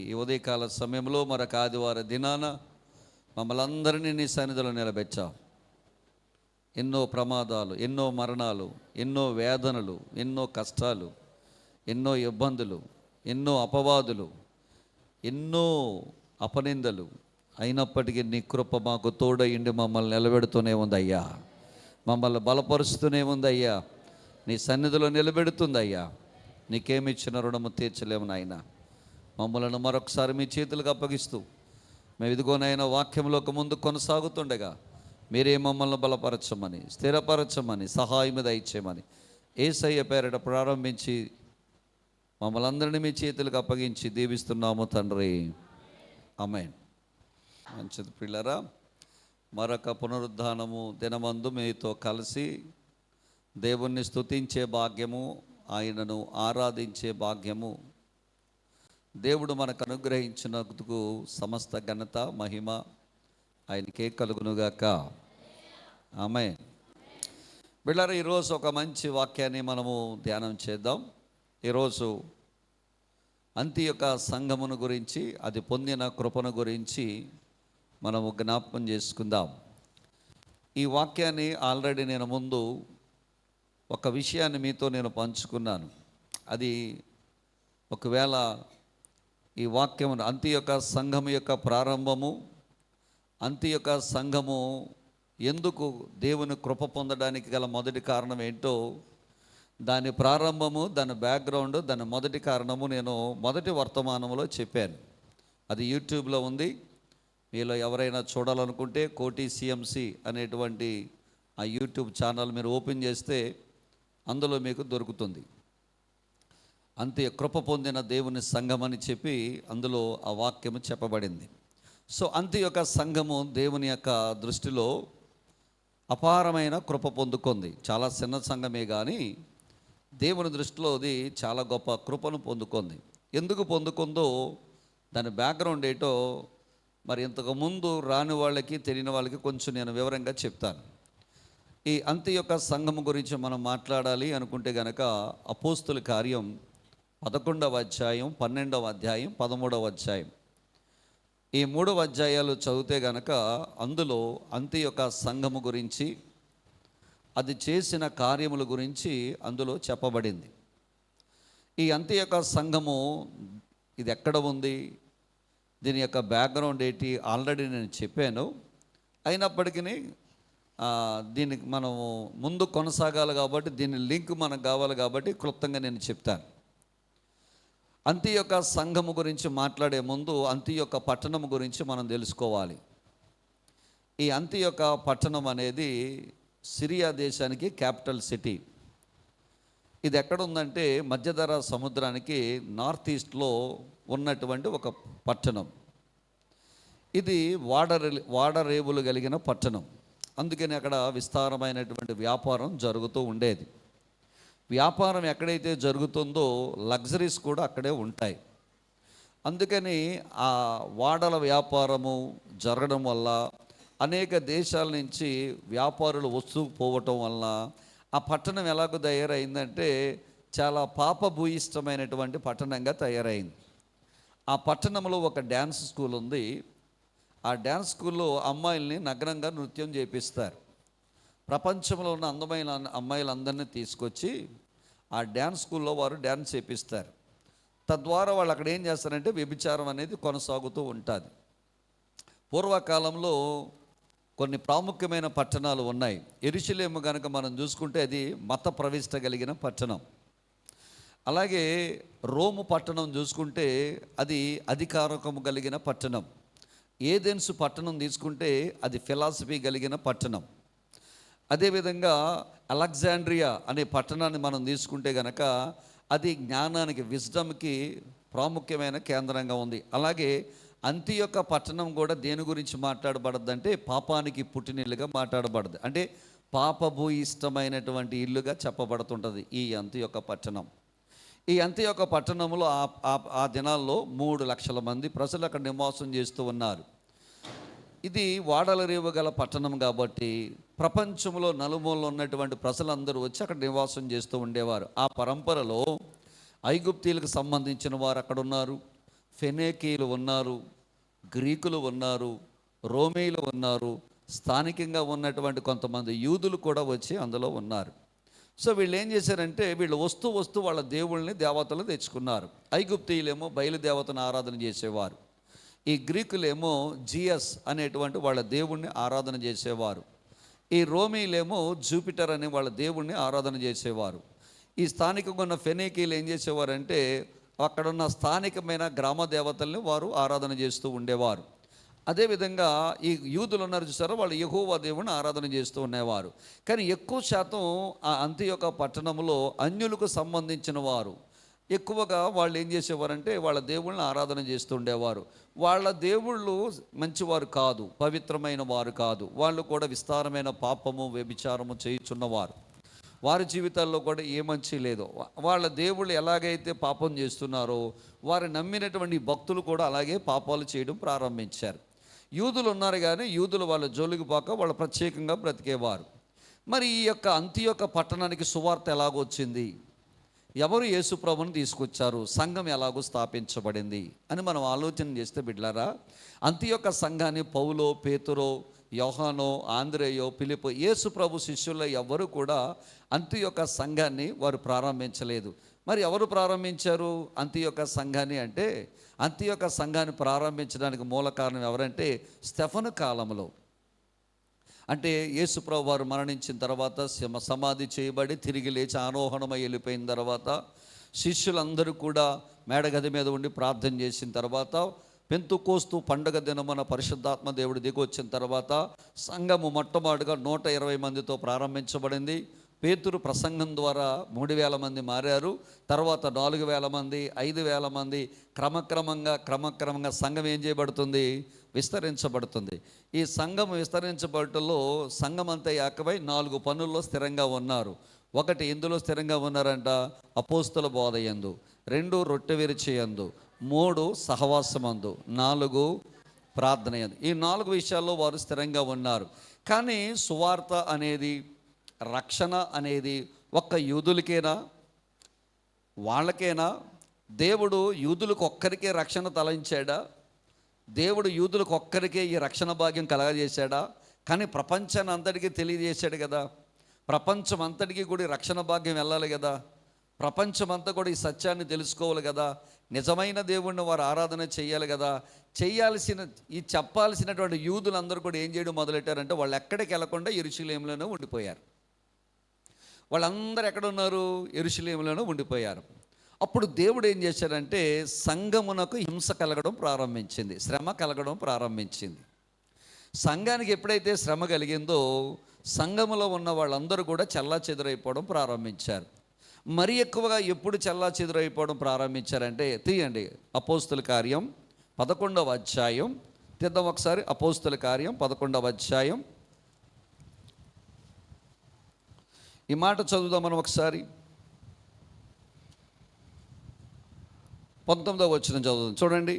ఈ ఉదయకాల సమయంలో మరొక ఆదివార దినాన మమ్మల్ని అందరినీ నీ సన్నిధిలో నిలబెచ్చావు. ఎన్నో ప్రమాదాలు, ఎన్నో మరణాలు, ఎన్నో వేదనలు, ఎన్నో కష్టాలు, ఎన్నో ఇబ్బందులు, ఎన్నో అపవాదులు, ఎన్నో అపనిందలు అయినప్పటికీ నీ కృప మాకు తోడయిండి మమ్మల్ని నిలబెడుతూనే ఉందయ్యా. మమ్మల్ని బలపరుస్తూనే ఉందయ్యా. నీ సన్నిధిలో నిలబెడుతుందయ్యా. నీకేమిచ్చిన రుణము తీర్చలేము నాయన. మమ్మల్ని మరొకసారి మీ చేతులకు అప్పగిస్తూ మేము ఇదిగోనైనా వాక్యంలోకి ముందు కొనసాగుతుండగా మీరే మమ్మల్ని బలపరచమని, స్థిరపరచమని, సహాయం దయచేయమని యేసయ్య పేరిట ప్రారంభించి మమ్మల్ని అందరినీ మీ చేతులకు అప్పగించి దీవిస్తున్నాము తండ్రి. ఆమేన్. మంచిది పిల్లరా, మరొక పునరుద్ధానము దినమందు మీతో కలిసి దేవుణ్ణి స్తుతించే భాగ్యము, ఆయనను ఆరాధించే భాగ్యము దేవుడు మనకు అనుగ్రహించినందుకు సమస్త ఘనత మహిమ ఆయనకే కలుగునుగాక. ఆమేన్. బిళ్ళారా, ఈరోజు ఒక మంచి వాక్యాన్ని మనము ధ్యానం చేద్దాం. ఈరోజు అంతియొక సంఘమును గురించి, అది పొందిన కృపను గురించి మనము జ్ఞాపకం చేసుకుందాం. ఈ వాక్యాన్ని ఆల్రెడీ నేను ముందు ఒక విషయాన్ని మీతో నేను పంచుకున్నాను. అది ఒకవేళ ఈ వాక్యం అంతియొక సంఘము యొక్క ప్రారంభము, అంతియొక సంఘము ఎందుకు దేవుని కృప పొందడానికి గల మొదటి కారణం ఏంటో, దాని ప్రారంభము, దాని బ్యాక్గ్రౌండ్, దాని మొదటి కారణము నేను మొదటి వర్తమానంలో చెప్పాను. అది యూట్యూబ్లో ఉంది. మీలో ఎవరైనా చూడాలనుకుంటే కోటి సిఎంసి అనేటువంటి ఆ యూట్యూబ్ ఛానల్ మీరు ఓపెన్ చేస్తే అందులో మీకు దొరుకుతుంది. అంతే కృప పొందిన దేవుని సంఘం అని చెప్పి అందులో ఆ వాక్యము చెప్పబడింది. సో అంతే యొక్క సంఘము దేవుని యొక్క దృష్టిలో అపారమైన కృప పొందుకుంది. చాలా చిన్న సంఘమే కానీ దేవుని దృష్టిలో అది చాలా గొప్ప కృపను పొందుకుంది. ఎందుకు పొందుకుందో దాని బ్యాక్గ్రౌండ్ ఏంటో మరి ఇంతకుముందు రాని వాళ్ళకి, తెలియని వాళ్ళకి కొంచెం నేను వివరంగా చెప్తాను. ఈ అంతియొక సంఘం గురించి మనం మాట్లాడాలి అనుకుంటే గనక అపోస్తుల కార్యం 11వ అధ్యాయం, 12వ అధ్యాయం, 13వ అధ్యాయం, ఈ 3 అధ్యాయాలు చదివితే గనక అందులో అంతియొక సంఘము గురించి, అది చేసిన కార్యముల గురించి అందులో చెప్పబడింది. ఈ అంతియొక సంఘము ఇది ఎక్కడ ఉంది, దీని యొక్క బ్యాక్గ్రౌండ్ ఏంటి ఆల్రెడీ నేను చెప్పాను. అయినప్పటికీ దీనికి మనము ముందు కొనసాగాలి కాబట్టి, దీని లింక్ మనకు కావాలి కాబట్టి క్లుప్తంగా నేను చెప్తాను. అంతియొక సంఘము గురించి మాట్లాడే ముందు అంతియొక పట్టణం గురించి మనం తెలుసుకోవాలి. ఈ అంతియొక పట్టణం అనేది సిరియా దేశానికి క్యాపిటల్ సిటీ. ఇది ఎక్కడ ఉందంటే మధ్యధరా సముద్రానికి నార్త్ ఈస్ట్లో ఉన్నటువంటి ఒక పట్టణం. ఇది వాడరేవులు కలిగిన పట్టణం. అందుకని అక్కడ విస్తారమైనటువంటి వ్యాపారం జరుగుతూ ఉండేది. వ్యాపారం ఎక్కడైతే జరుగుతుందో లగ్జరీస్ కూడా అక్కడే ఉంటాయి. అందుకని ఆ వాడల వ్యాపారము జరగడం వల్ల అనేక దేశాల నుంచి వ్యాపారులు వస్తూ పోవటం వల్ల ఆ పట్టణం ఎలాగో తయారైందంటే చాలా పాపభూయిష్టమైనటువంటి పట్టణంగా తయారైంది. ఆ పట్టణంలో ఒక డ్యాన్స్ స్కూల్ ఉంది. ఆ డ్యాన్స్ స్కూల్లో అమ్మాయిల్ని నగ్నంగా నృత్యం చేపిస్తారు. ప్రపంచంలో ఉన్న అందమైన అమ్మాయిలందరినీ తీసుకొచ్చి ఆ డ్యాన్స్ స్కూల్లో వారు డ్యాన్స్ చేపిస్తారు. తద్వారా వాళ్ళు అక్కడ ఏం చేస్తారంటే వ్యభిచారం అనేది కొనసాగుతూ ఉంటుంది. పూర్వకాలంలో కొన్ని ప్రాముఖ్యమైన పట్టణాలు ఉన్నాయి. యెరూషలేము కనుక మనం చూసుకుంటే అది మత ప్రవిష్ట కలిగిన పట్టణం. అలాగే రోము పట్టణం చూసుకుంటే అది అధికారకము కలిగిన పట్టణం. ఏథెన్సు పట్టణం తీసుకుంటే అది ఫిలాసఫీ కలిగిన పట్టణం. అదేవిధంగా అలెగ్జాండ్రియా అనే పట్టణాన్ని మనం తీసుకుంటే గనక అది జ్ఞానానికి, విజ్డమ్కి ప్రాముఖ్యమైన కేంద్రంగా ఉంది. అలాగే అంతియొక పట్టణం కూడా దేని గురించి మాట్లాడబడద్దు అంటే పాపానికి పుట్టినిల్లుగా మాట్లాడబడదు. అంటే పాపభూయిష్టమైనటువంటి ఇల్లుగా చెప్పబడుతుంటుంది ఈ అంతియొక పట్టణం. ఈ అంతియొక పట్టణంలో ఆ దినాల్లో 3 లక్షల మంది ప్రజలు అక్కడ నివాసం చేస్తూ ఉన్నారు. ఇది వాడల రేవు గల పట్టణం కాబట్టి ప్రపంచంలో నలుమూలలో ఉన్నటువంటి ప్రజలందరూ వచ్చి అక్కడ నివాసం చేస్తూ ఉండేవారు. ఆ పరంపరలో ఐగుప్తీలకు సంబంధించిన వారు అక్కడ ఉన్నారు, ఫెనేకీలు ఉన్నారు, గ్రీకులు ఉన్నారు, రోమీలు ఉన్నారు, స్థానికంగా ఉన్నటువంటి కొంతమంది యూదులు కూడా వచ్చి అందులో ఉన్నారు. సో వీళ్ళు ఏం చేశారంటే వీళ్ళు వస్తూ వాళ్ళ దేవుళ్ళని దేవతలు తెచ్చుకున్నారు. ఐగుప్తీయులేమో బయలుదేవతను ఆరాధన చేసేవారు, ఈ గ్రీకులేమో జియస్ అనేటువంటి వాళ్ళ దేవుణ్ణి ఆరాధన చేసేవారు, ఈ రోమీలేమో జూపిటర్ అనే వాళ్ళ దేవుణ్ణి ఆరాధన చేసేవారు. ఈ స్థానికంగా ఉన్న ఫెనేకీలు ఏం చేసేవారంటే అక్కడున్న స్థానికమైన గ్రామ దేవతల్ని వారు ఆరాధన చేస్తూ ఉండేవారు. అదేవిధంగా ఈ యూదులు ఉన్నారు చూసారో, వాళ్ళు యెహోవా దేవుని ఆరాధన చేస్తూ ఉండేవారు. కానీ ఎక్కువ శాతం ఆ అంతియొక్క పట్టణంలో అన్యులకు సంబంధించిన వారు ఎక్కువగా వాళ్ళు ఏం చేసేవారంటే వాళ్ళ దేవుళ్ళని ఆరాధన చేస్తూ ఉండేవారు. వాళ్ళ దేవుళ్ళు మంచివారు కాదు, పవిత్రమైన వారు కాదు. వాళ్ళు కూడా విస్తారమైన పాపము వ్యభిచారము చేయుచున్నవారు. వారి జీవితాల్లో కూడా ఏ మంచి లేదు. వాళ్ళ దేవుళ్ళు ఎలాగైతే పాపం చేస్తున్నారో వారు నమ్మినటువంటి భక్తులు కూడా అలాగే పాపాలు చేయడం ప్రారంభించారు. యూదులు ఉన్నారు కానీ యూదులు వాళ్ళ జోలికి పోక వాళ్ళు ప్రత్యేకంగా బ్రతికేవారు. మరి ఈ యొక్క అంతియొక్క పట్టణానికి సువార్త ఎలాగొచ్చింది, ఎవరు యేసు ప్రభువుని తీసుకొచ్చారు, సంఘం ఎలాగో స్థాపించబడింది అని మనం ఆలోచన చేస్తే బిడ్డలారా, అంతియొక్క సంఘాన్ని పౌలో, పేతురో, యోహానో, ఆంద్రేయో, ఫిలిప్పో, యేసు ప్రభు శిష్యుల్లో ఎవరు కూడా అంతియొక్క సంఘాన్ని వారు ప్రారంభించలేదు. మరి ఎవరు ప్రారంభించారు అంతియొక్క సంఘాన్ని అంటే, అంతియొక్క సంఘాన్ని ప్రారంభించడానికి మూల కారణం ఎవరంటే స్టెఫను కాలంలో, అంటే యేసు ప్రభు వారు మరణించిన తర్వాత సమాధి చేయబడి తిరిగి లేచి ఆరోహణమై వెళ్ళిపోయిన తర్వాత శిష్యులందరూ కూడా మేడగది మీద ఉండి ప్రార్థన చేసిన తర్వాత పెంతుకోస్తు పండుగ దినమున పరిశుద్ధాత్మ దేవుడి దిగి వచ్చిన తర్వాత సంఘము మొట్టమొదటిగా 120 మందితో ప్రారంభించబడింది. పేతురు ప్రసంగం ద్వారా 3000 మంది మారారు. తర్వాత 4000 మంది, 5000 మంది, క్రమక్రమంగా సంఘం ఏం చేయబడుతుంది, విస్తరించబడుతుంది. ఈ సంఘం విస్తరించబడటంలో సంఘం అంతా ఏకమై 4 పనుల్లో స్థిరంగా ఉన్నారు. 1 ఎందులో స్థిరంగా ఉన్నారంట, అపోస్తుల బోధ యందు, 2 రొట్టె విరిచి యందు, 3 సహవాసమందు, 4 ప్రార్థన యందు. ఈ 4 విషయాల్లో వారు స్థిరంగా ఉన్నారు. కానీ సువార్త అనేది, రక్షణ అనేది ఒక్క యూదులకేనా, వాళ్ళకేనా? దేవుడు యూదులకు ఒక్కరికే రక్షణ తలంచాడా? దేవుడు యూదులకు ఒక్కరికే ఈ రక్షణ భాగ్యం కలగజేశాడా? కానీ ప్రపంచాన్ని అంతటికీ తెలియజేశాడు కదా. ప్రపంచం అంతటికీ కూడా రక్షణ భాగ్యం వెళ్ళాలి కదా. ప్రపంచం అంతా కూడా ఈ సత్యాన్ని తెలుసుకోవాలి కదా. నిజమైన దేవుణ్ణి వారు ఆరాధన చేయాలి కదా. ఈ చెప్పాల్సినటువంటి యూదులందరూ కూడా ఏం చేయడం మొదలెట్టారంటే వాళ్ళు ఎక్కడికి వెళ్ళకుండా యెరూషలేములోనే ఉండిపోయారు. వాళ్ళందరూ ఎక్కడ ఉన్నారు, యెరూషలేములోనే ఉండిపోయారు. అప్పుడు దేవుడు ఏం చేశాడంటే సంఘమునకు హింస కలగడం ప్రారంభించింది, శ్రమ కలగడం ప్రారంభించింది. సంఘానికి ఎప్పుడైతే శ్రమ కలిగిందో సంఘములో ఉన్న వాళ్ళందరూ కూడా చెల్లాచెదురైపోవడం ప్రారంభించారు. మరి ఎక్కువగా ఎప్పుడు చెల్లాచెదురైపోవడం ప్రారంభించారంటే, తీయండి అపోస్తుల కార్యం 11వ అధ్యాయం తీద్దాం ఒకసారి. అపోస్తుల కార్యం 11వ అధ్యాయం ఈ మాట చదువుదాం మనం ఒకసారి. 19వ వచనం చదువుదాం, చూడండి.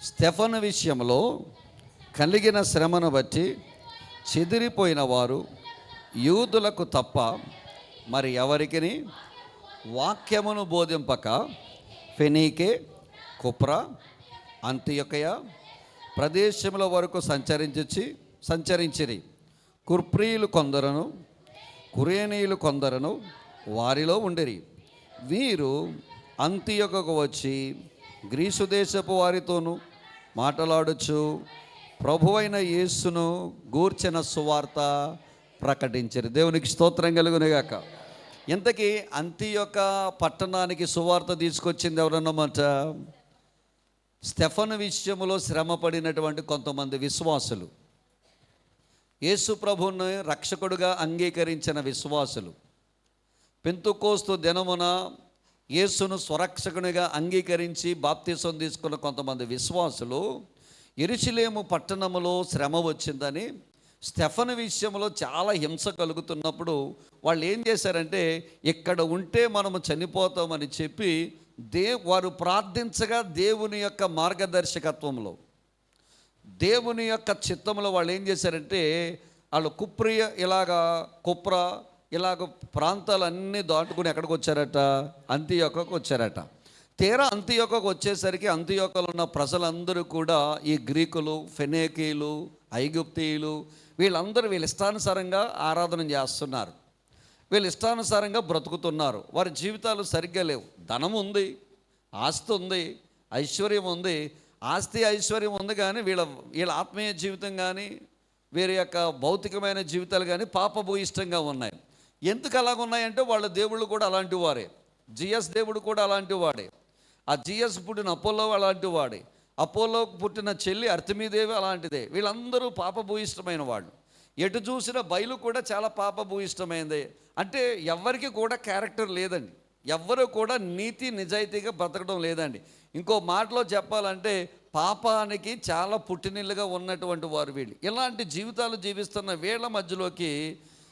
స్టెఫను విషయంలో కలిగిన శ్రమను బట్టి చెదిరిపోయిన వారు యూదులకు తప్ప మరి ఎవరికి వాక్యమును బోధింపక ఫెనీకే, కుప్ర, అంతియొకయ ప్రదేశముల వరకు సంచరించిరి. కుప్రీయులు కొందరును, కురేనీయులు కొందరును వారిలో ఉండిరి. వీరు అంతియొకకు వచ్చి గ్రీసు దేశపు వారితోనూ మాట్లాడుచు ప్రభువైన యేసును గూర్చిన సువార్త ప్రకటించారు. దేవునికి స్తోత్రం కలుగునుగాక. ఇంతకీ అంతియొక పట్టణానికి సువార్త తీసుకొచ్చింది ఎవరన్నమాట? స్టెఫను విషయంలో శ్రమ పడినటువంటి కొంతమంది విశ్వాసులు, యేసు ప్రభువును రక్షకుడుగా అంగీకరించిన విశ్వాసులు, పెంతుకోస్తు దినమున యేసును స్వరక్షకునిగా అంగీకరించి బాప్తిసం తీసుకున్న కొంతమంది విశ్వాసులు యెరూషలేము పట్టణములో శ్రమ వచ్చిందని, స్టెఫను విషయంలో చాలా హింస కలుగుతున్నప్పుడు వాళ్ళు ఏం చేశారంటే ఇక్కడ ఉంటే మనము చనిపోతామని చెప్పి వారు ప్రార్థించగా దేవుని యొక్క మార్గదర్శకత్వంలో, దేవుని యొక్క చిత్తంలో వాళ్ళు ఏం చేశారంటే వాళ్ళు కుప్ర ఇలాగ ప్రాంతాలన్నీ దాటుకుని ఎక్కడికి వచ్చారట, అంతియొక్కకు వచ్చారట. తీరా అంతియోకకు వచ్చేసరికి అంతియోకలో ఉన్న ప్రజలందరూ కూడా ఈ గ్రీకులు, ఫెనేకీలు, ఐగుప్తీయులు వీళ్ళందరూ వీళ్ళ ఇష్టానుసారంగా ఆరాధన చేస్తున్నారు. వీళ్ళు ఇష్టానుసారంగా బ్రతుకుతున్నారు. వారి జీవితాలు సరిగ్గా లేవు. ధనం ఉంది, ఆస్తి ఉంది, ఐశ్వర్యం ఉంది. ఆస్తి ఐశ్వర్యం ఉంది, కానీ వీళ్ళ ఆత్మీయ జీవితం కానీ వీరి యొక్క భౌతికమైన జీవితాలు కానీ పాపభూయిష్టంగా ఉన్నాయి. ఎందుకు అలాగ ఉన్నాయంటే వాళ్ళ దేవుళ్ళు కూడా అలాంటి వారే. జియస్ దేవుడు కూడా అలాంటి వాడే. ఆ జియస్ పుట్టిన అపోలో అలాంటి వాడే. అపోలోకు పుట్టిన చెల్లి అర్తెమీదేవి అలాంటిదే. వీళ్ళందరూ పాపభూయిష్టమైన వాళ్ళు. ఎటు చూసిన బయలు కూడా చాలా పాపభూయిష్టమైంది. అంటే ఎవ్వరికి కూడా క్యారెక్టర్ లేదండి. ఎవ్వరూ కూడా నీతి నిజాయితీగా బ్రతకడం లేదండి. ఇంకో మాటలో చెప్పాలంటే పాపానికి చాలా పుట్టినిల్లుగా ఉన్నటువంటి వారు వీళ్ళు. ఇలాంటి జీవితాలు జీవిస్తున్న వీళ్ళ మధ్యలోకి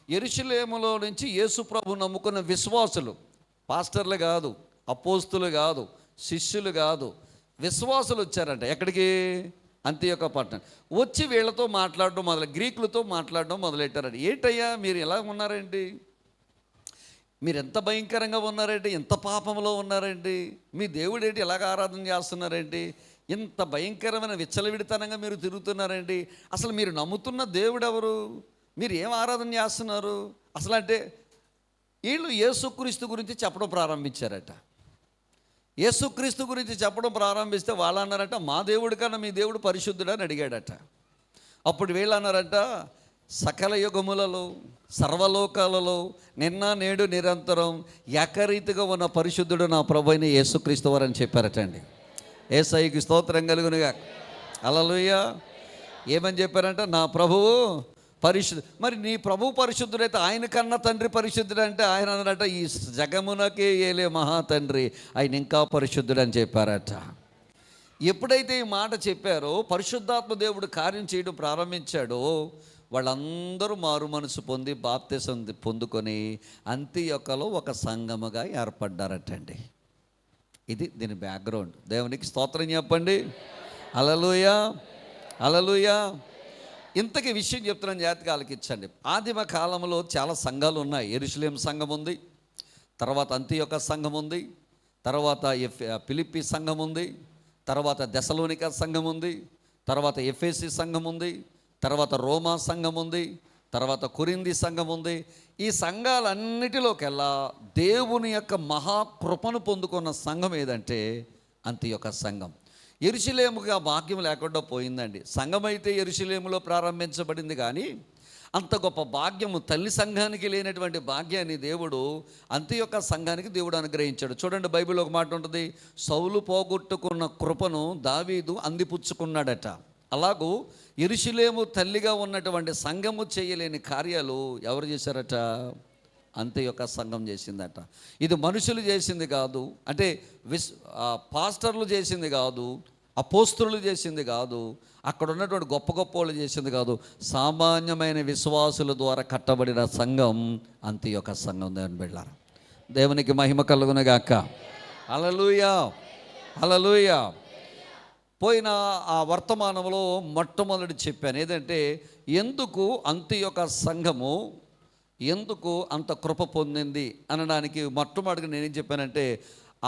యెరూషలేములో నుంచి యేసు ప్రభు నమ్ముకున్న విశ్వాసులు, పాస్టర్లు కాదు, అపోస్తులు కాదు, శిష్యులు కాదు, విశ్వాసులు వచ్చారంట. ఎక్కడికి? అంతియోక పట్టణం. వచ్చి వీళ్ళతో మాట్లాడడం గ్రీకులతో మాట్లాడడం మొదలెట్టారండి. ఏంటయ్యా మీరు ఎలా ఉన్నారేంటి? మీరు ఎంత భయంకరంగా ఉన్నారేంటి? ఎంత పాపంలో ఉన్నారేంటి? మీ దేవుడు ఏంటి ఇలాగ ఆరాధన చేస్తున్నారేంటి? ఇంత భయంకరమైన విచ్చలవిడితనంగా మీరు తిరుగుతున్నారేంటి? అసలు మీరు నమ్ముతున్న దేవుడు ఎవరు? మీరు ఏం ఆరాధన చేస్తున్నారు అసలు? అంటే వీళ్ళు యేసుక్రీస్తు గురించి చెప్పడం ప్రారంభించారట. యేసుక్రీస్తు గురించి చెప్పడం ప్రారంభిస్తే వాళ్ళు అన్నారట, మా దేవుడి కన్నా మీ దేవుడు పరిశుద్ధుడు అని అడిగాడట. అప్పుడు వీళ్ళు అన్నారట, సకల యుగములలో సర్వలోకాలలో నిన్న నేడు నిరంతరం ఏకరీతిగా ఉన్న పరిశుద్ధుడు నా ప్రభువైన యేసుక్రీస్తు వారు అని చెప్పారట అండి. యేసయ్యకి స్తోత్రం కలుగునుగా. హల్లెలూయా. ఏమని చెప్పారంట? నా ప్రభువు పరిశుద్ధ. మరి నీ ప్రభు పరిశుద్ధుడైతే ఆయన కన్నా తండ్రి పరిశుద్ధుడు అంటే ఆయన అన్నారట, ఈ జగమునకే ఏలే మహా తండ్రి ఆయన ఇంకా పరిశుద్ధుడు అని చెప్పారట. ఎప్పుడైతే ఈ మాట చెప్పారో, పరిశుద్ధాత్మ దేవుడు కార్యం చేయడం ప్రారంభించాడో, వాళ్ళందరూ మారు మనసు పొంది బాప్తిసం పొందుకొని అంతియొకలో ఒక సంఘముగా ఏర్పడ్డారటండి. ఇది దీని బ్యాక్గ్రౌండ్. దేవునికి స్తోత్రం చెప్పండి. హల్లెలూయా, హల్లెలూయా. ఇంతకీ విషయం చెప్తున్నాను, జాగ్రత్తగా ఆలకించండి. ఆదిమ కాలంలో చాలా సంఘాలు ఉన్నాయి. యెరూషలేం సంఘం ఉంది, తర్వాత అంతియొక సంఘం ఉంది, తర్వాత ఫిలిప్పీ సంఘం ఉంది, తర్వాత దెసలోనిక సంఘం ఉంది, తర్వాత ఎఫెసీ సంఘం ఉంది, తర్వాత రోమా సంఘం ఉంది, తర్వాత కొరింథీ సంఘం ఉంది. ఈ సంఘాలన్నిటిలోకెల్లా దేవుని యొక్క మహాకృపను పొందుకున్న సంఘం ఏదంటే అంతియొక సంఘం. యెరూషలేముగా భాగ్యం లేకుండా పోయిందండి. సంఘం అయితే యెరూషలేములో ప్రారంభించబడింది, కానీ అంత గొప్ప భాగ్యము తల్లి సంఘానికి లేనటువంటి భాగ్యాన్ని దేవుడు అంతియొక సంఘానికి దేవుడు అనుగ్రహించాడు. చూడండి, బైబిల్లో ఒక మాట ఉంటుంది, సౌలు పోగొట్టుకున్న కృపను దావీదు అందిపుచ్చుకున్నాడట. అలాగూ యెరూషలేము తల్లిగా ఉన్నటువంటి సంఘము చేయలేని కార్యాలు ఎవరు చేశారట? అంతియొక సంఘం చేసిందట. ఇది మనుషులు చేసింది కాదు, అంటే పాస్టర్లు చేసింది కాదు, అపోస్తులు చేసింది కాదు, అక్కడ ఉన్నటువంటి గొప్ప గొప్ప వాళ్ళు చేసింది కాదు. సామాన్యమైన విశ్వాసుల ద్వారా కట్టబడిన సంఘం అంతియొక సంఘం. దేవుని బిడ్డలారా, దేవునికి మహిమ కలుగునుగాక. హల్లెలూయా, హల్లెలూయా. పోయిన ఆ వర్తమానంలో మొట్టమొదటి చెప్పాను ఏదంటే, ఎందుకు అంతియొక సంఘము ఎందుకు అంత కృప పొందింది అనడానికి మొట్టమొదటిగా నేనేం చెప్పానంటే,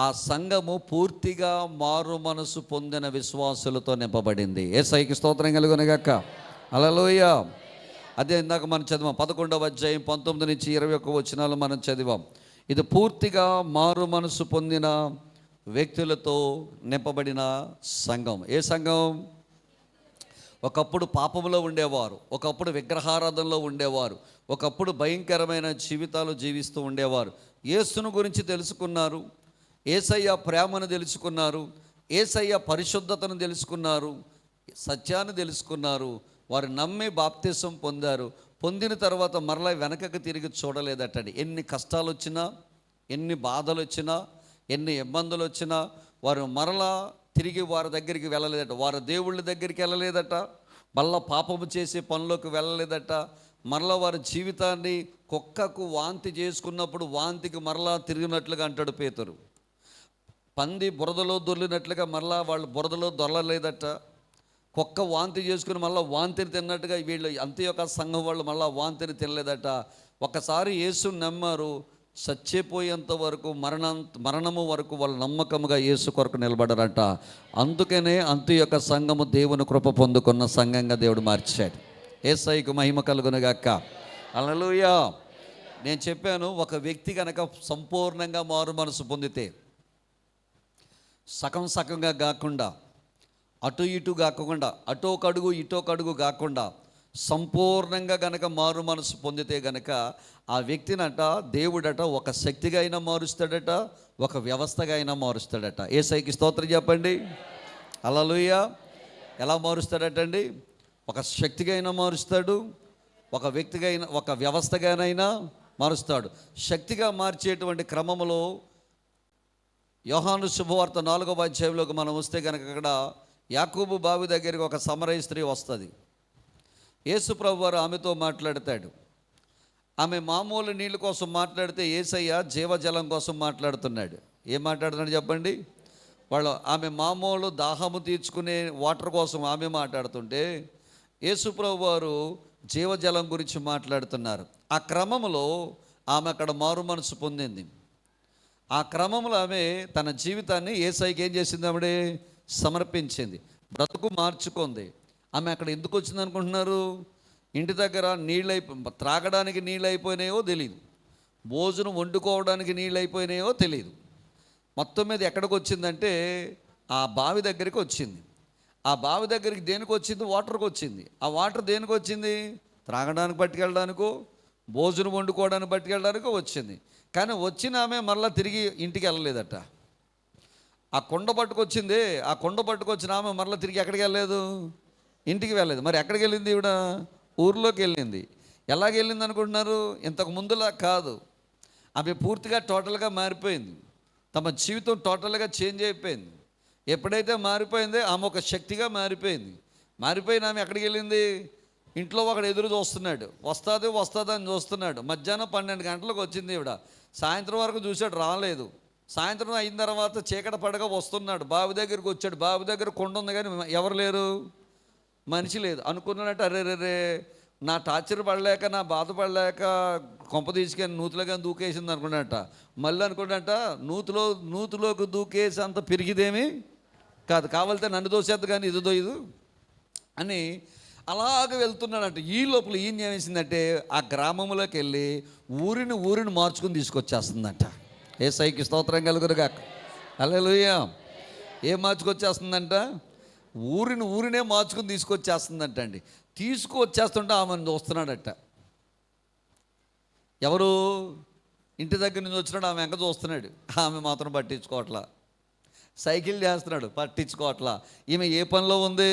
ఆ సంఘము పూర్తిగా మారు మనసు పొందిన విశ్వాసులతో నింపబడింది. యేసయ్యకి స్తోత్రం కలుగునుగాక. హల్లెలూయా. అదే ఇందాక మనం చదివాం, 11వ అధ్యాయం 19 నుంచి 21 వచనాలు మనం చదివాం. ఇది పూర్తిగా మారు మనసు పొందిన వ్యక్తులతో నింపబడిన సంఘం. ఏ సంఘం? ఒకప్పుడు పాపంలో ఉండేవారు, ఒకప్పుడు విగ్రహారాధనలో ఉండేవారు, ఒకప్పుడు భయంకరమైన జీవితాలు జీవిస్తూ ఉండేవారు. యేసును గురించి తెలుసుకున్నారు, యేసయ్య ప్రేమను తెలుసుకున్నారు, యేసయ్య పరిశుద్ధతను తెలుసుకున్నారు, సత్యాన్ని తెలుసుకున్నారు. వారు నమ్మి బాప్తిసం పొందారు. పొందిన తర్వాత మరలా వెనకకు తిరిగి చూడలేదటండి. ఎన్ని కష్టాలు వచ్చినా, ఎన్ని బాధలు వచ్చినా, ఎన్ని ఇబ్బందులు వచ్చినా వారు మరలా తిరిగి వారి దగ్గరికి వెళ్ళలేదట. వారి దేవుళ్ళ దగ్గరికి వెళ్ళలేదట, మళ్ళా పాపము చేసే పనులకు వెళ్ళలేదట. మరలా వారి జీవితాన్ని కుక్కకు వాంతి చేసుకున్నప్పుడు వాంతికి మరలా తిరిగినట్లుగా అంటాడు పేతురు. పంది బురదలో దొర్లినట్లుగా మరలా వాళ్ళు బురదలో దొరలలేదట. కుక్క వాంతి చేసుకుని మళ్ళీ వాంతిని తిన్నట్టుగా వీళ్ళు అంత్యొక సంఘం వాళ్ళు మళ్ళీ వాంతిని తినలేదట. ఒకసారి యేసుని నమ్మారు, చచ్చిపోయేంత వరకు మరణము వరకు వాళ్ళు నమ్మకముగా యేసు కొరకు నిలబడరట. అందుకనే అంత్యొక్క సంఘము దేవుని కృప పొందుకున్న సంఘంగా దేవుడు మార్చాడు. యేసయ్యకు మహిమ కలుగునుగాక. హల్లెలూయా. నేను చెప్పాను, ఒక వ్యక్తి కనుక సంపూర్ణంగా మారు మనసు పొందితే, సగం సగంగా కాకుండా, అటు ఇటు కాకుండా, అటో కడుగు ఇటో కడుగు కాకుండా సంపూర్ణంగా గనక మారు మనసు పొందితే గనక ఆ వ్యక్తినట దేవుడట ఒక శక్తిగా అయినా మారుస్తాడట, ఒక వ్యవస్థగా అయినా మారుస్తాడట. యేసయ్యకి స్తోత్రం చెప్పండి. హల్లెలూయా. ఎలా మారుస్తాడటండి? ఒక శక్తిగా అయినా మారుస్తాడు, ఒక వ్యక్తిగా అయినా, ఒక వ్యవస్థగానైనా మారుస్తాడు. శక్తిగా మార్చేటువంటి క్రమంలో యోహాను శుభవార్త 4వ అధ్యాయంలోకి మనం వస్తే కనుక అక్కడ యాకోబు బావి దగ్గరికి ఒక సమరయ స్త్రీ వస్తుంది. యేసు ప్రభువు వారు ఆమెతో మాట్లాడతాడు. ఆమె మామూలు నీళ్ళ కోసం మాట్లాడితే యేసయ్య జీవజలం కోసం మాట్లాడుతున్నాడు. ఏం మాట్లాడుతున్నాడు చెప్పండి? ఆమె మామూలు దాహము తీర్చుకునే వాటర్ కోసం ఆమె మాట్లాడుతుంటే యేసు ప్రభువు వారు జీవజలం గురించి మాట్లాడుతున్నారు. ఆ క్రమంలో ఆమె అక్కడ మారు మనసు పొందింది. ఆ క్రమంలో ఆమె తన జీవితాన్ని యేసయ్యకి ఏం చేసింది? ఆవిడే సమర్పించింది, బ్రతుకు మార్చుకుంది. ఆమె అక్కడ ఎందుకు వచ్చింది అనుకుంటున్నారు? ఇంటి దగ్గర త్రాగడానికి నీళ్ళు అయిపోయినాయో తెలియదు, భోజనం వండుకోవడానికి నీళ్ళు అయిపోయినాయో తెలియదు. మొత్తం మీద ఎక్కడికి వచ్చిందంటే ఆ బావి దగ్గరికి వచ్చింది. ఆ బావి దగ్గరికి దేనికి వచ్చింది? వాటర్కి వచ్చింది. ఆ వాటర్ దేనికి వచ్చింది? త్రాగడానికి పట్టుకెళ్ళడానికో, భోజనం వండుకోవడానికి పట్టుకెళ్ళడానికో వచ్చింది. కానీ వచ్చిన ఆమె మళ్ళీ తిరిగి ఇంటికి వెళ్ళలేదట. ఆ కొండ పట్టుకొచ్చింది. ఆ కొండ పట్టుకొచ్చిన ఆమె మళ్ళీ తిరిగి ఎక్కడికి వెళ్ళలేదు? ఇంటికి వెళ్ళలేదు. మరి ఎక్కడికి వెళ్ళింది? ఈవిడ ఊర్లోకి వెళ్ళింది. ఎలాగ వెళ్ళింది అనుకుంటున్నారు? ఇంతకు ముందులా కాదు. ఆమె పూర్తిగా టోటల్గా మారిపోయింది. తమ జీవితం టోటల్గా చేంజ్ అయిపోయింది. ఎప్పుడైతే మారిపోయిందో ఆమె ఒక శక్తిగా మారిపోయింది. మారిపోయిన ఆమె ఎక్కడికి వెళ్ళింది? ఇంట్లో ఒకడు ఎదురు చూస్తున్నాడు, వస్తుందా అని చూస్తున్నాడు. మధ్యాహ్నం 12 గంటలకు వచ్చింది ఈవిడ. సాయంత్రం వరకు చూశాడు, రాలేదు. సాయంత్రం అయిన తర్వాత చీకటి పడగా వస్తున్నాడు, బావి దగ్గరికి వచ్చాడు. బావి దగ్గర కొండ ఉంది కానీ ఎవరు లేరు, మనిషి లేదు. అనుకున్నాడట, అరే నా టార్చర్ పడలేక, నా బాధపడలేక కొంప తీసుకొని నూతులుగా దూకేసింది అనుకున్నట. మళ్ళీ అనుకున్నట, నూతులోకి దూకేసి అంత పెరిగిదేమీ కాదు, కావాలితే నన్ను దోసేద్దు కానీ ఇది దోయదు అని అలాగ వెళ్తున్నాడంట. ఈ లోపల ఈయన ఏమేసిందంటే ఆ గ్రామంలోకి వెళ్ళి ఊరిని మార్చుకుని తీసుకొచ్చేస్తుందంట. యేసయ్యకి స్తోత్రం కలుగునుగాక. హల్లెలూయా. ఏం మార్చుకొచ్చేస్తుందంట? ఊరినే మార్చుకుని తీసుకొచ్చేస్తుందంట అండి. తీసుకొచ్చేస్తుంటే ఆమెను చూస్తున్నాడట. ఎవరు? ఇంటి దగ్గర నుంచి వచ్చినాడు, ఆమె వెంక చూస్తున్నాడు. ఆమె మాత్రం పట్టించుకోవట్లా. సైకిల్ చేస్తున్నాడు, పట్టించుకోవట్లా. ఈమె ఏ పనిలో ఉంది?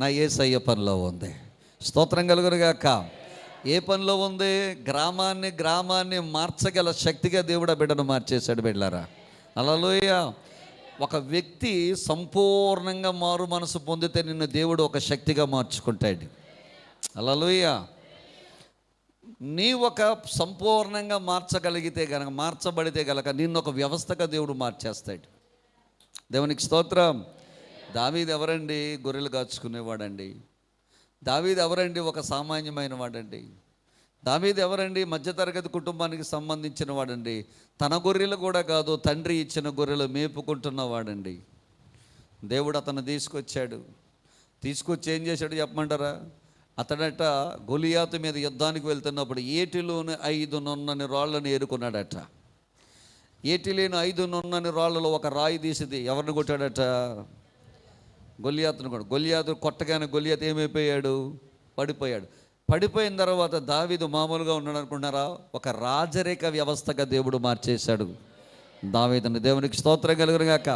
నా యేసయ్య పనిలో ఉంది. స్తోత్రం కలుగునుగాక. ఏ పనిలో ఉంది? గ్రామాన్ని మార్చగల శక్తిగా దేవుడు ఆ బిడ్డను మార్చేశాడు. బిడ్డలారా, హల్లెలూయా. ఒక వ్యక్తి సంపూర్ణంగా మారు మనసు పొందితే నిన్ను దేవుడు ఒక శక్తిగా మార్చుకుంటాడు. హల్లెలూయా. నీ ఒక సంపూర్ణంగా మార్చగలిగితే గనక, మార్చబడితే గనక నిన్ను ఒక వ్యవస్థగా దేవుడు మార్చేస్తాడు. దేవునికి స్తోత్రం. దావీదు ఎవరండి? గొర్రెలు కాచుకునేవాడండి. దావీదు ఎవరండి? ఒక సామాన్యమైన వాడండి. దావీదు ఎవరండి? మధ్యతరగతి కుటుంబానికి సంబంధించిన వాడండి. తన గొర్రెలు కూడా కాదు, తండ్రి ఇచ్చిన గొర్రెలు మేపుకుంటున్నవాడండి. దేవుడు అతను తీసుకొచ్చి ఏం చేశాడు చెప్పమంటారా? అతడట గొలియాతు మీద యుద్ధానికి వెళ్తున్నప్పుడు ఏటిలోని 5 నున్నని రాళ్ళని ఏరుకున్నాడట. ఏటిలేని 5 నున్నని రాళ్ళలో ఒక రాయి తీసింది. ఎవరిని కొట్టాడట? గొలియాతును. గొలియాతు కొట్టగానే గొలియాతు ఏమైపోయాడు? పడిపోయిన తర్వాత దావీదు మామూలుగా ఉన్నాడు అనుకుంటున్నారా? ఒక రాజరిక వ్యవస్థగా దేవుడు మార్చేశాడు దావీదుని. దేవునికి స్తోత్రం కలుగునుగాక.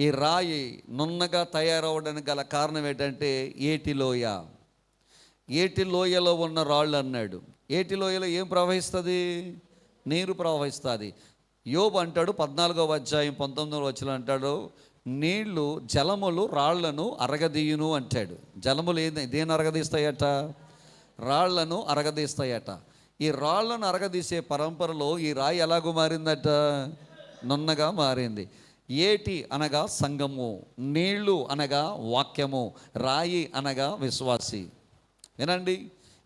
ఈ రాయి నున్నగా తయారవడానికి గల కారణం ఏంటంటే ఏటి లోయలో ఉన్న రాళ్ళు అన్నాడు. ఏటి లోయలో ఏం ప్రవహిస్తుంది? నీరు ప్రవహిస్తుంది. యోబు అంటాడు 14వ అధ్యాయం 19వ వచనం అంటాడు, నీళ్లు జలములు రాళ్లను అరగదీయును అంటాడు. జలములు దేని అరగదీస్తాయట? రాళ్లను అరగదీస్తాయట. ఈ రాళ్లను అరగదీసే పరంపరలో ఈ రాయి ఎలాగో మారిందట? నున్నగా మారింది. ఏటి అనగా సంఘము, నీళ్లు అనగా వాక్యము, రాయి అనగా విశ్వాసి. వినండి,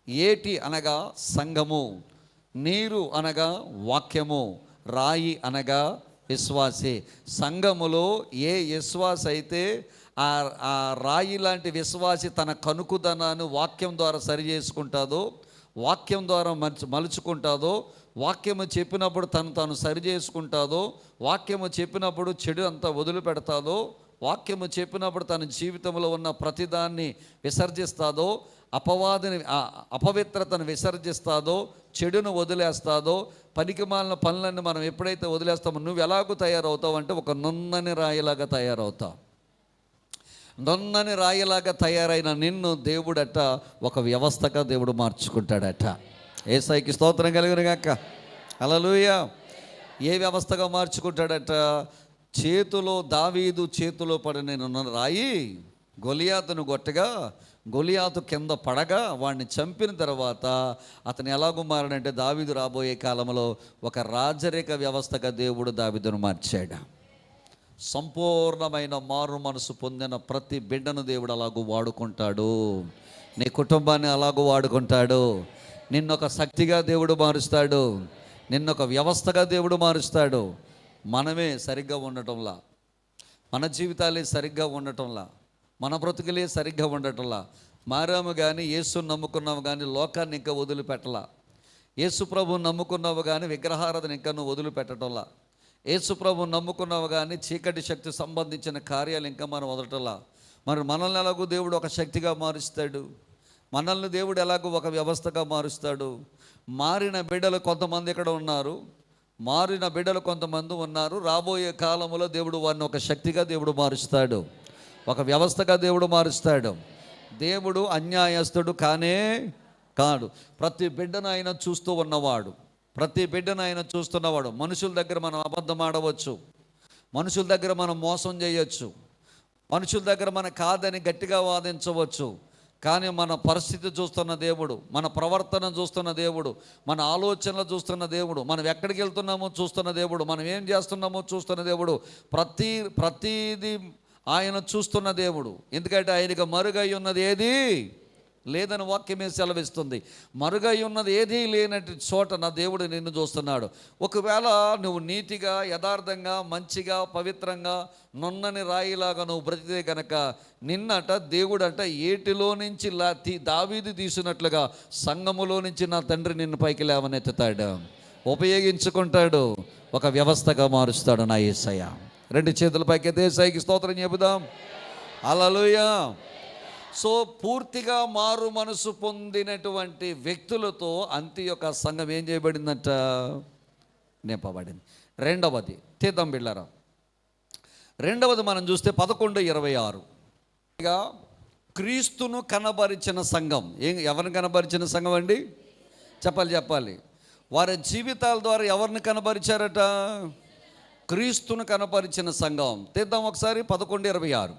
ఏటి అనగా సంఘము, నీరు అనగా వాక్యము, రాయి అనగా విశ్వాసే. సంఘములో ఏ విశ్వాస అయితే ఆ రాయి లాంటి విశ్వాసి తన కనుకుదనాన్ని వాక్యం ద్వారా సరి చేసుకుంటుందో, వాక్యం ద్వారా మలుచుకుంటుందో, వాక్యము చెప్పినప్పుడు తను సరి చేసుకుంటుందో, వాక్యము చెప్పినప్పుడు చెడు అంతా వదిలిపెడతాదో, వాక్యము చెప్పినప్పుడు తన జీవితంలో ఉన్న ప్రతిదాన్ని విసర్జిస్తాదో, అపవిత్రతను విసర్జిస్తాదో, చెడును వదిలేస్తాదో, పనికిమాలిన పనులన్నీ మనం ఎప్పుడైతే వదిలేస్తామో నువ్వు ఎలాగూ తయారవుతావు అంటే ఒక నున్నని రాయిలాగా తయారవుతావు. నున్నని రాయిలాగా తయారైన నిన్ను దేవుడట ఒక వ్యవస్థగా దేవుడు మార్చుకుంటాడట. యేసయ్యకి స్తోత్రం కలుగును గాక. హల్లెలూయా. ఏ వ్యవస్థగా మార్చుకుంటాడట? దావీదు చేతిలో పడిన రాయి గొలియాతును కొట్టగా, గొలియాతు కింద పడగా వాడిని చంపిన తర్వాత అతను ఎలాగో మారాడంటే దావీదు రాబోయే కాలంలో ఒక రాజరిక వ్యవస్థగా దేవుడు దావీదును మార్చాడు. సంపూర్ణమైన మారు మనసు పొందిన ప్రతి బిడ్డను దేవుడు అలాగూ వాడుకుంటాడు. నీ కుటుంబాన్ని అలాగూ వాడుకుంటాడు. నిన్నొక శక్తిగా దేవుడు మారుస్తాడు. నిన్నొక వ్యవస్థగా దేవుడు మారుస్తాడు. మనమే సరిగ్గా ఉండటంలా, మన జీవితాలే సరిగ్గా ఉండటంలా, మన బ్రతుకులే సరిగ్గా ఉండటంలా మారాము. కానీ యేసుని నమ్ముకున్నాము కానీ లోకాన్ని ఇంకా వదిలిపెట్టలా. యేసు ప్రభువుని నమ్ముకున్నావు కానీ విగ్రహారాధన ఇంకా నువ్వు వదిలిపెట్టడంలా. యేసు ప్రభువుని నమ్ముకున్నావు కానీ చీకటి శక్తి సంబంధించిన కార్యాలు ఇంకా మనం వదలటంలా. మరి మనల్ని ఎలాగో దేవుడు ఒక శక్తిగా మారుస్తాడు. మనల్ని దేవుడు ఎలాగో ఒక వ్యవస్థగా మారుస్తాడు. మారిన బిడ్డలు కొంతమంది ఇక్కడ ఉన్నారు, మారిన బిడ్డలు కొంతమంది ఉన్నారు. రాబోయే కాలంలో దేవుడు వారిని ఒక శక్తిగా దేవుడు మారుస్తాడు, ఒక వ్యవస్థగా దేవుడు మారుస్తాడు. దేవుడు అన్యాయస్తుడు కానే కాడు. ప్రతి బిడ్డను ఆయన చూస్తూ ఉన్నవాడు, ప్రతి బిడ్డను ఆయన చూస్తున్నవాడు. మనుషుల దగ్గర మనం అబద్ధం ఆడవచ్చు, మనుషుల దగ్గర మనం మోసం చేయొచ్చు, మనుషుల దగ్గర మనం కాదని గట్టిగా వాదించవచ్చు. కానీ మన పరిస్థితి చూస్తున్న దేవుడు, మన ప్రవర్తన చూస్తున్న దేవుడు, మన ఆలోచనలు చూస్తున్న దేవుడు, మనం ఎక్కడికి వెళ్తున్నామో చూస్తున్న దేవుడు, మనం ఏం చేస్తున్నామో చూస్తున్న దేవుడు, ప్రతీది ఆయన చూస్తున్న దేవుడు. ఎందుకంటే ఆయనకు మరుగై ఉన్నది ఏది లేదని వాక్యమే సెలవిస్తుంది. మరుగై ఉన్నది ఏదీ లేనటి చోట నా దేవుడు నిన్ను చూస్తున్నాడు. ఒకవేళ నువ్వు నీతిగా, యథార్థంగా, మంచిగా, పవిత్రంగా, నున్నని రాయిలాగా నువ్వు బ్రతితే కనుక నిన్నట దేవుడట ఏటిలో నుంచి దావీదు తీసినట్లుగా సంఘములో నుంచి నా తండ్రి నిన్ను పైకి లేవనెత్తుతాడు, ఉపయోగించుకుంటాడు, ఒక వ్యవస్థగా మారుస్తాడు నా యేసయ్య. రెండు చేతుల పైకి ఎత్తి యేసయ్యకి స్తోత్రం చెబుదాం. హల్లెలూయా. సో పూర్తిగా మారు మనసు పొందినటువంటి వ్యక్తులతో అంతియొక్క సంఘం ఏం చేయబడిందంట? నింపబడింది. రెండవది తీద్దాం బిళ్ళారా. రెండవది మనం చూస్తే 11:26 క్రీస్తును కనబరిచిన సంఘం. ఎవరిని కనబరిచిన సంఘం అండి? చెప్పాలి. వారి జీవితాల ద్వారా ఎవరిని కనబరిచారట? క్రీస్తును కనబరిచిన సంఘం. తీద్దాం ఒకసారి 11:26.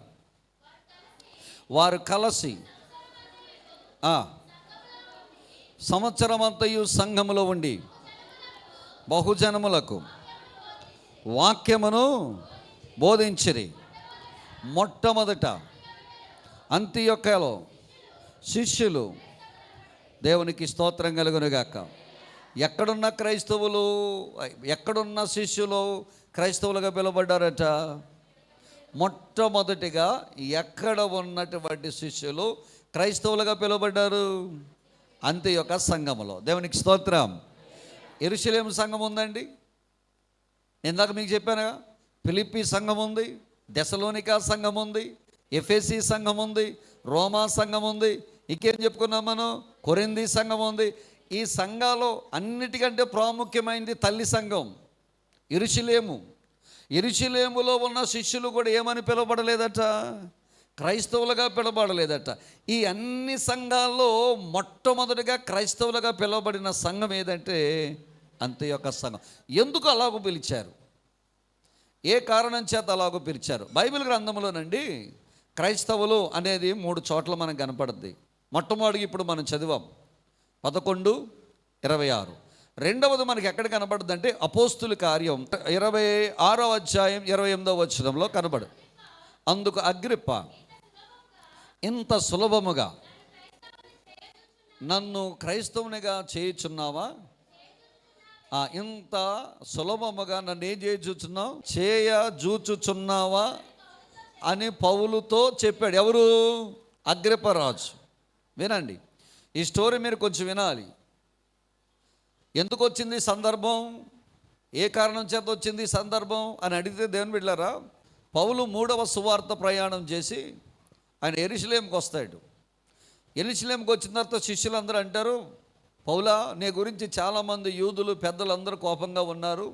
వారు కలిసి సంవత్సరమంతయు సంఘములో ఉండి బహుజనములకు వాక్యమును బోధించిరి. మొట్టమొదట అంతియొక్కలో శిష్యులు, దేవునికి స్తోత్రం కలుగునుగాక. ఎక్కడున్న క్రైస్తవులు, ఎక్కడున్న శిష్యులు క్రైస్తవులుగా పిలువబడ్డారట? మొట్టమొదటిగా ఎక్కడ ఉన్నటువంటి శిష్యులు క్రైస్తవులుగా పిలువబడ్డారు? అంతియొక్క సంఘములో. దేవునికి స్తోత్రం. యెరూషలేము సంఘం ఉందండి, ఇందాక మీకు చెప్పానుగా. ఫిలిప్పీ సంఘం ఉంది, దెసలోనికా సంఘం ఉంది, ఎఫెసీ సంఘం ఉంది, రోమా సంఘం ఉంది, ఇంకేం చెప్పుకున్నాం మనం? కొరింథీ సంఘం ఉంది. ఈ సంఘాలు అన్నిటికంటే ప్రాముఖ్యమైనది తల్లి సంఘం యెరూషలేము. యెరూషలేములో ఉన్న శిష్యులు కూడా ఏమని పిలువబడలేదట? క్రైస్తవులుగా పిలువబడలేదట. ఈ అన్ని సంఘాల్లో మొట్టమొదటిగా క్రైస్తవులుగా పిలువబడిన సంఘం ఏదంటే అంతియొక్క సంఘం. ఎందుకు అలాగూ పిలిచారు? ఏ కారణం చేత అలాగూ పిలిచారు? బైబిల్ గ్రంథంలోనండి క్రైస్తవులు అనేది 3 చోట్ల మనకు కనపడుద్ది. మొట్టమొదటిగా ఇప్పుడు మనం చదివాం 11:26. రెండవది మనకి ఎక్కడ కనబడుద్ది అంటే అపోస్తుల కార్యం 26వ అధ్యాయం 28వ వచనంలో కనబడు. అందుకు అగ్రిప్ప, ఇంత సులభముగా నన్ను క్రైస్తవునిగా చేయుచున్నావా? ఇంత సులభముగా నన్ను ఏం చేయచూచున్నావు, చేయజూచుచున్నావా అని పౌలుతో చెప్పాడు. ఎవరు? అగ్రిప్పరాజు. వినండి, ఈ స్టోరీ మీరు కొంచెం వినాలి. ఎందుకు వచ్చింది సందర్భం, ఏ కారణం చేత వచ్చింది సందర్భం అని అడిగితే, దేవుని బిడ్డలారా, పౌలు 3వ సువార్త ప్రయాణం చేసి ఆయన యెరూషలేముకి వస్తాడు. యెరూషలేముకి వచ్చిన తర్వాత శిష్యులందరూ అంటారు, పౌలా, నీ గురించి చాలామంది యూదులు పెద్దలందరూ కోపంగా ఉన్నారు,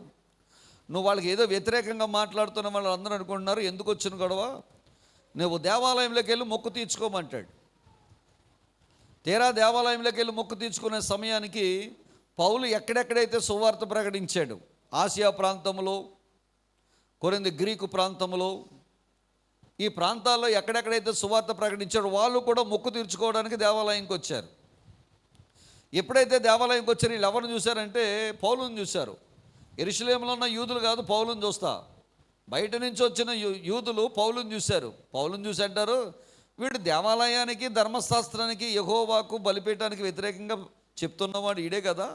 నువ్వు వాళ్ళకి ఏదో వ్యతిరేకంగా మాట్లాడుతున్న వాళ్ళు అందరూ అనుకుంటున్నారు, ఎందుకు వచ్చిన గొడవ, నువ్వు దేవాలయంలోకి వెళ్ళి మొక్కు తీర్చుకోమంటాడు. తీరా దేవాలయంలోకి వెళ్ళి మొక్కు తీర్చుకునే సమయానికి పౌలు ఎక్కడెక్కడైతే సువార్త ప్రకటించాడు, ఆసియా ప్రాంతంలో, కొరింథీ గ్రీకు ప్రాంతంలో, ఈ ప్రాంతాల్లో ఎక్కడెక్కడైతే సువార్త ప్రకటించాడో వాళ్ళు కూడా మొక్కు తీర్చుకోవడానికి దేవాలయంకి వచ్చారు. ఎప్పుడైతే దేవాలయంకి వచ్చారు, వీళ్ళు ఎవరిని చూశారంటే పౌలుని చూశారు. యెరూషలేములో ఉన్న యూదులు కాదు, పౌలుని చూస్తా. బయట నుంచి వచ్చిన యూదులు పౌలుని చూశారు. పౌలుని చూసి అంటారు, వీడు దేవాలయానికి, ధర్మశాస్త్రానికి, యెహోవాకు బలిపీఠానికి వ్యతిరేకంగా చెప్తున్నవాడు ఈడే కదా,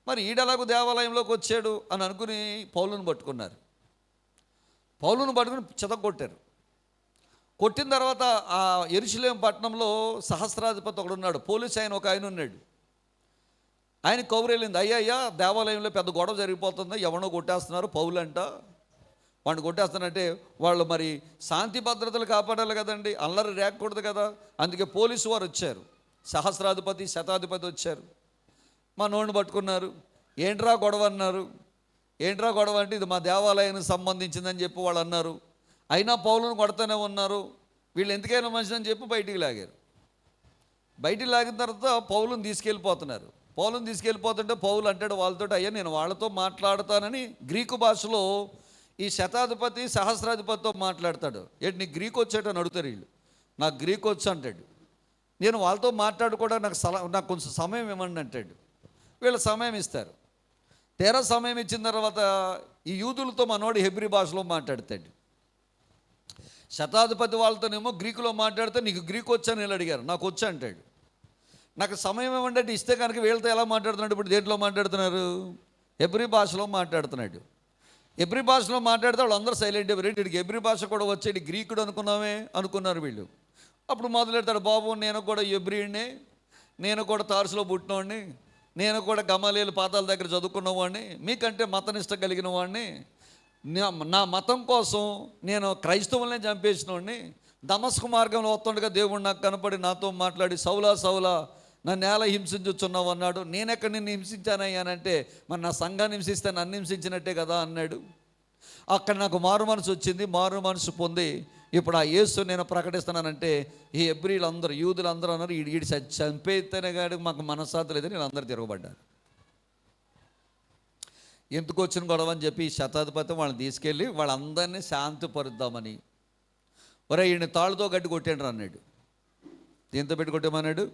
మరి ఈడెలాగూ దేవాలయంలోకి వచ్చాడు అని అనుకుని పౌలుని పట్టుకున్నారు. పౌలుని పట్టుకుని చెతగొట్టారు. కొట్టిన తర్వాత ఆ యెరూషలేము పట్టణంలో సహస్రాధిపతి ఒకడున్నాడు, పోలీస్ ఆయన ఒక ఆయన ఉన్నాడు. ఆయన కౌరెళ్ళింది, అయ్యా దేవాలయంలో పెద్ద గొడవ జరిగిపోతుంది, ఎవనో కొట్టేస్తున్నారు, పౌలు అంట వాడిని కొట్టేస్తానంటే, వాళ్ళు మరి శాంతి భద్రతలు కాపాడాలి కదండి, అల్లరి రేగకూడదు కదా, అందుకే పోలీసు వారు వచ్చారు, సహస్రాధిపతి శతాధిపతి వచ్చారు. మా నోడిని పట్టుకున్నారు. ఏంట్రా గొడవ అన్నారు. ఏంట్రా గొడవ అంటే, ఇది మా దేవాలయానికి సంబంధించిందని చెప్పి వాళ్ళు అన్నారు. అయినా పౌలును కొడతానే ఉన్నారు. వీళ్ళు ఎందుకైనా మంచిదని చెప్పి బయటికి లాగారు. బయటికి లాగిన తర్వాత పౌలుని తీసుకెళ్ళిపోతున్నారు. పౌలుని తీసుకెళ్ళిపోతుంటే పౌలు అంటాడు వాళ్ళతో, అయ్యా నేను వాళ్ళతో మాట్లాడతానని గ్రీకు భాషలో ఈ శతాధిపతి సహస్రాధిపతితో మాట్లాడతాడు. ఏంటి నీకు గ్రీకు వచ్చేటని అడుగుతారు వీళ్ళు. నాకు గ్రీకు వచ్చు అంటాడు. నేను వాళ్ళతో మాట్లాడుకోవడానికి నాకు కొంచెం సమయం ఇవ్వండి అంటాడు. వీళ్ళు సమయం ఇస్తారు. తీరా సమయం ఇచ్చిన తర్వాత ఈ యూదులతో మనోడు హెబ్రీ భాషలో మాట్లాడతాడు. శతాధిపతి వాళ్ళతోనేమో గ్రీకులో మాట్లాడితే, నీకు గ్రీకు వచ్చని వీళ్ళు అడిగారు, నాకు వచ్చి అంటాడు. నాకు సమయం ఇవ్వండి అంటే ఇస్తే కనుక వీళ్ళతో ఎలా మాట్లాడుతున్నాడు, ఇప్పుడు దేంట్లో మాట్లాడుతున్నారు, హెబ్రీ భాషలో మాట్లాడుతున్నాడు. హెబ్రీ భాషలో మాట్లాడితే వాళ్ళు అందరూ సైలెంట్ అయిపోయారు. వీడికి హెబ్రీ భాష కూడా వచ్చేది, గ్రీకుడు అనుకున్నారు వీళ్ళు. అప్పుడు మొదలెడతాడు, బాబు నేను కూడా హెబ్రీనే, నేను కూడా తార్సులో పుట్టినవాడిని, నేను కూడా గమలీయేలు పాదాల దగ్గర చదువుకున్నవాడిని, మీకంటే మతనిష్ట కలిగిన వాడిని, నా మతం కోసం నేను క్రైస్తవులనే చంపేసినవాడిని, దమస్కు మార్గంలో వస్తుండగా దేవుడు నాకు కనపడి నాతో మాట్లాడి, సౌలా సౌలా నన్ను ఎలా హింసించుచున్నావు అన్నాడు. నేనెక్కడ నిన్ను హింసించానయ్యానంటే, మరి నా సంఘాన్ని హింసిస్తే నన్ను హింసించినట్టే కదా అన్నాడు. అక్కడ నాకు మారు మనసు వచ్చింది. మారు మనసు పొంది ఇప్పుడు ఆ యేసు నేను ప్రకటిస్తున్నానంటే, ఈ హెబ్రీలందరూ యూదులందరూ అన్నారు, ఈడి చంపేతేనే కాదు మాకు మనశ్శాంతి లేదని వీళ్ళందరూ తిరగబడ్డారు. ఎందుకు వచ్చిన గొడవ అని చెప్పి ఈ శతాధిపతి వాళ్ళని తీసుకెళ్ళి వాళ్ళందరినీ శాంతిపరుద్దామని, ఒరే ఈయన తాళ్ళుతో గట్టి కొట్టండి అన్నాడు. దీంతో పెట్టి కొట్టేమన్నాడు,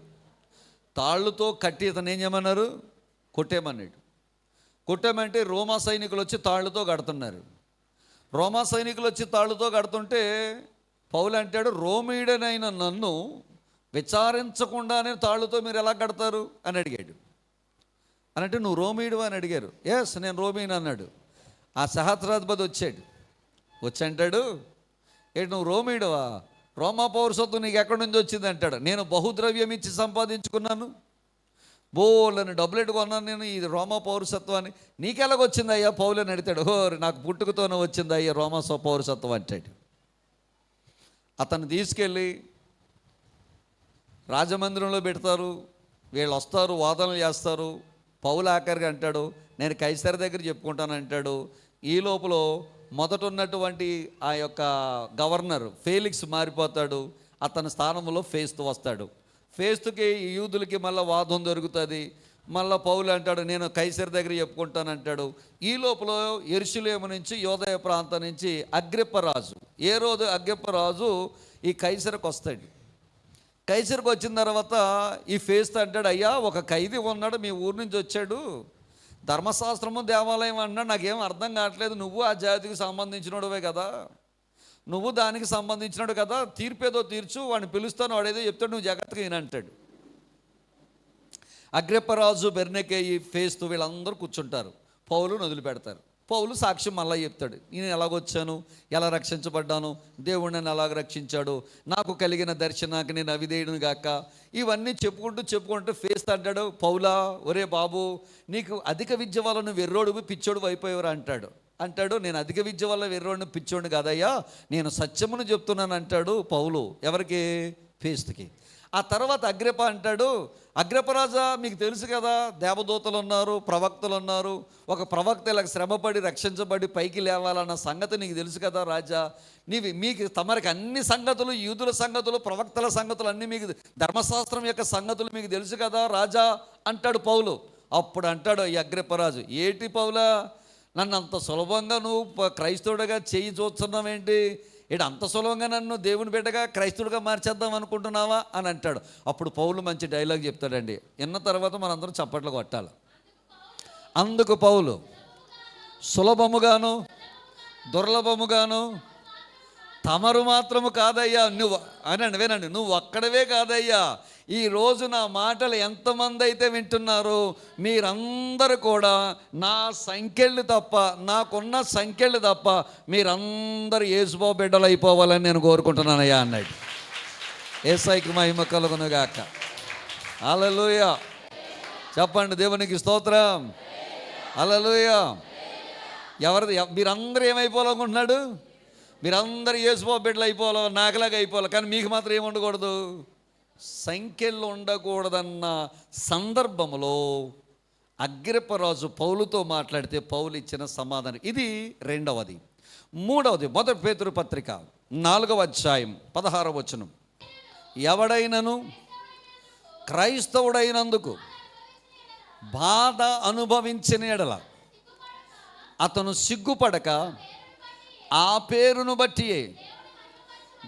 తాళ్ళుతో కట్టి ఇతను ఏం చేయమన్నారు, కొట్టేమన్నాడు. కొట్టేమంటే రోమా సైనికులు వచ్చి తాళ్ళుతో కడుతున్నారు. రోమా సైనికులు వచ్చి తాళ్ళుతో కడుతుంటే పౌలు అంటాడు, రోమీయుడనైన నన్ను విచారించకుండానే తాళ్ళుతో మీరు ఎలా కడతారు అని అడిగాడు. అని అంటే, నువ్వు రోమీయుడు అని అడిగారు. ఎస్ నేను రోమీయుని అన్నాడు. ఆ సహస్రాధిపతి వచ్చి అంటాడు, ఏంటి నువ్వు రోమీయుడువా, రోమా పౌరసత్వం నీకు ఎక్కడి నుంచి వచ్చింది అంటాడు. నేను బహుద్రవ్యం ఇచ్చి సంపాదించుకున్నాను, బోలని డబ్బులెట్టు కొన్నాను నేను ఈ రోమా పౌరసత్వాన్ని, నీకెలాగొచ్చింది అయ్యా పౌలు అని అడిగాడు. నాకు పుట్టుకతోనే వచ్చింది అయ్యా రోమా పౌరసత్వం అంటాడు. అతను తీసుకెళ్ళి రాజమందిరంలో పెడతారు. వీళ్ళు వస్తారు, వాదనలు చేస్తారు. పౌలు ఆఖరిగా అంటాడు, నేను కైసర్ దగ్గర చెప్పుకుంటాను అంటాడు. ఈ లోపల మొదట ఉన్నటువంటి ఆ యొక్క గవర్నర్ ఫేలిక్స్ మారిపోతాడు. అతని స్థానంలో ఫేస్తు వస్తాడు. ఫేస్తుకి ఈ యూదులకి మళ్ళీ వాదం దొరుకుతుంది. మళ్ళీ పౌలు అంటాడు, నేను కైసర్ దగ్గర చెప్పుకుంటాను అంటాడు. ఈ లోపల యెరూషలేము నుంచి యూదయ ప్రాంతం నుంచి అగ్రిప్పరాజు, ఏ రోజు అగ్రిప్పరాజు ఈ కైసర్కి వస్తాడు. కైసర్కి వచ్చిన తర్వాత ఈ ఫేస్తు అంటాడు, అయ్యా ఒక ఖైదీ ఉన్నాడు, మీ ఊరు నుంచి వచ్చాడు, ధర్మశాస్త్రము దేవాలయం అన్నాడు, నాకేం అర్థం కావట్లేదు, నువ్వు ఆ జాతికి సంబంధించినోడువే కదా, నువ్వు దానికి సంబంధించినాడు కదా, తీర్పేదో తీర్చు, వాడిని పిలుస్తాను, వాడేదో చెప్తాడు, నువ్వు జాగ్రత్తగా ఈయనంటాడు. అగ్రిప్పరాజు, బెర్నకే, ఫేస్తు వీళ్ళందరూ కూర్చుంటారు. పౌలును వదిలిపెడతారు. పౌలు సాక్ష్యం మళ్ళీ చెప్తాడు, నేను ఎలాగొచ్చాను, ఎలా రక్షించబడ్డాను, దేవుడు నన్ను ఎలాగ రక్షించాడు, నాకు కలిగిన దర్శనానికి నేను అవిధేయుడును గాక, ఇవన్నీ చెప్పుకుంటూ ఫేస్ అంటాడు. పౌలా, ఒరే బాబు, నీకు అధిక విద్య వల్ల నువ్వు వెర్రోడు పిచ్చోడు అయిపోయేవారు అంటాడు. నేను అధిక విద్య వల్ల వెర్రోడిని పిచ్చోడిని కాదయ్యా, నేను సత్యమును చెప్తున్నాను అంటాడు పౌలు. ఎవరికి? ఫేస్ట్కి. ఆ తర్వాత అగ్రిప్ప అంటాడు, అగ్రిప్పరాజా, మీకు తెలుసు కదా, దేవదూతలు ఉన్నారు, ప్రవక్తలు ఉన్నారు, ఒక ప్రవక్త ఇలా శ్రమపడి రక్షించబడి పైకి లేవాలన్న సంగతి నీకు తెలుసు కదా రాజా, మీకు తమరికి అన్ని సంగతులు, యూదుల సంగతులు, ప్రవక్తల సంగతులు అన్నీ మీకు, ధర్మశాస్త్రం యొక్క సంగతులు మీకు తెలుసు కదా రాజా అంటాడు పౌలు. అప్పుడు అంటాడు ఈ అగ్రిప్పరాజు, ఏటి పౌలా, నన్ను అంత సులభంగా నువ్వు క్రైస్తవుడిగా చేయి చూస్తున్నావేంటి, ఇటు అంత సులభంగా నన్ను దేవుని బిడ్డగా క్రైస్తవుడిగా మార్చేద్దాం అనుకుంటున్నావా అని అంటాడు. అప్పుడు పౌలు మంచి డైలాగ్ చెప్తాడండి, విన్న తర్వాత మనందరం చప్పట్లు కొట్టాలి. అందుకు పౌలు, సులభముగాను దుర్లభముగాను తమరు మాత్రము కాదయ్యా, నువ్వు వినండి, నువ్వు ఒక్కడవే కాదయ్యా, ఈరోజు నా మాటలు ఎంతమంది అయితే వింటున్నారో మీరందరూ కూడా నా సంఖ్యలు తప్ప, నాకున్న సంఖ్యలు తప్ప మీరందరూ యేసుబాబు బిడ్డలు అయిపోవాలని నేను కోరుకుంటున్నానయ్యా అన్నాడు. యేసయ్యకి మహిమ కలుగును గాక. హల్లెలూయా. చెప్పండి దేవునికి స్తోత్రం. హల్లెలూయా. మీరందరూ ఏమైపోవాలనుకుంటున్నాడు? మీరందరూ యేసుబాబు బిడ్డలు అయిపోవాలి, నాకులాగా అయిపోవాలి. కానీ మీకు మాత్రం ఏమి ఉండకూడదు? సంఖ్యలు ఉండకూడదన్న సందర్భంలో అగ్రిప్పరాజు పౌలుతో మాట్లాడితే పౌలు ఇచ్చిన సమాధానం ఇది. రెండవది. మూడవది, మొదటి పేతురు పత్రిక 4వ అధ్యాయం 16వ వచనం, ఎవడైనను క్రైస్తవుడైనందుకు బాధ అనుభవించిన ఎడల అతను సిగ్గుపడక ఆ పేరును బట్టి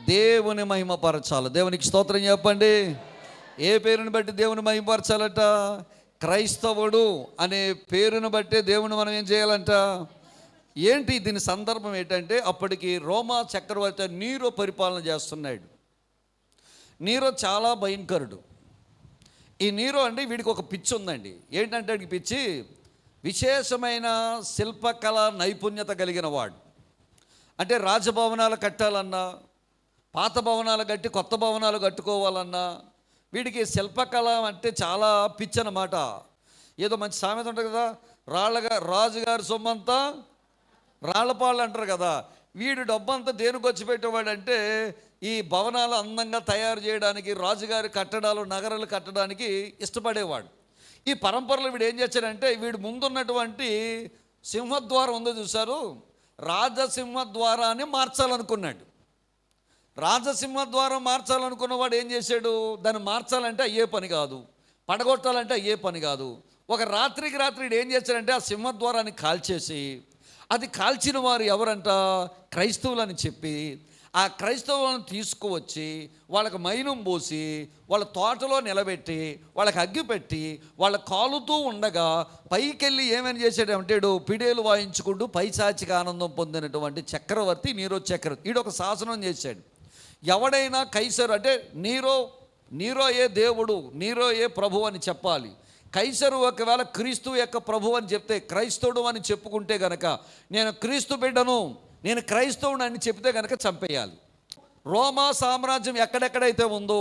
దేవుని మహిమపరచాలి. దేవునికి స్తోత్రం చెప్పండి. ఏ పేరుని బట్టి దేవుని మహిమపరచాలట? క్రైస్తవుడు అనే పేరును బట్టే దేవుని మనం ఏం చేయాలంట? ఏంటి దీని సందర్భం ఏంటంటే, అప్పటికి రోమా చక్రవర్తి నీరో పరిపాలన చేస్తున్నాడు. నీరో చాలా భయంకరుడు. ఈ నీరో అండి, వీడికి ఒక పిచ్చి ఉందండి. ఏంటంటే వీడికి పిచ్చి, విశేషమైన శిల్పకళ నైపుణ్యత కలిగిన వాడు. అంటే రాజభవనాలు కట్టాలన్నా, పాత భవనాలు కట్టి కొత్త భవనాలు కట్టుకోవాలన్నా వీడికి శిల్పకళ అంటే చాలా పిచ్చి అన్నమాట. ఏదో మంచి సామెత ఉంటుంది కదా, రాజుగారి సొమ్మంతా రాళ్ళపాళ్ళు అంటారు కదా. వీడు డబ్బంతా దేనికి వచ్చి పెట్టేవాడంటే ఈ భవనాలు అందంగా తయారు చేయడానికి, రాజుగారి కట్టడాలు, నగరాలు కట్టడానికి ఇష్టపడేవాడు. ఈ పరంపరలో వీడు ఏం చేశాడంటే, వీడు ముందున్నటువంటి సింహద్వారం ఉందో చూశారు, రాజసింహద్వారాన్ని మార్చాలనుకున్నాడు. రాజసింహద్వారం మార్చాలనుకున్నవాడు ఏం చేశాడు, దాన్ని మార్చాలంటే అయ్యే పని కాదు, పడగొట్టాలంటే అయ్యే పని కాదు. ఒక రాత్రికి రాత్రి ఏం చేశాడంటే ఆ సింహద్వారాన్ని కాల్చేసి, అది కాల్చిన వారు ఎవరంట? క్రైస్తవులని చెప్పి ఆ క్రైస్తవులను తీసుకువచ్చి వాళ్ళకి మైనం పోసి వాళ్ళ తోటలో నిలబెట్టి వాళ్ళకి అగ్గి పెట్టి వాళ్ళ కాలుతూ ఉండగా పైకెళ్ళి ఏమని చేసాడంటే పిడేలు వాయించుకుంటూ పైచాచిక ఆనందం పొందినటువంటి చక్రవర్తి నీరో చక్రవర్తి. వీడు ఒక శాసనం చేశాడు, ఎవడైనా కైసరు అంటే నీరో ఏ దేవుడు, నీరో ఏ ప్రభు అని చెప్పాలి. కైసరు ఒకవేళ క్రీస్తు యొక్క ప్రభు అని చెప్తే, క్రైస్తవుడు అని చెప్పుకుంటే గనక, నేను క్రీస్తు బిడ్డను, నేను క్రైస్తవుడు అని చెప్తే కనుక చంపేయాలి. రోమా సామ్రాజ్యం ఎక్కడెక్కడైతే ఉందో,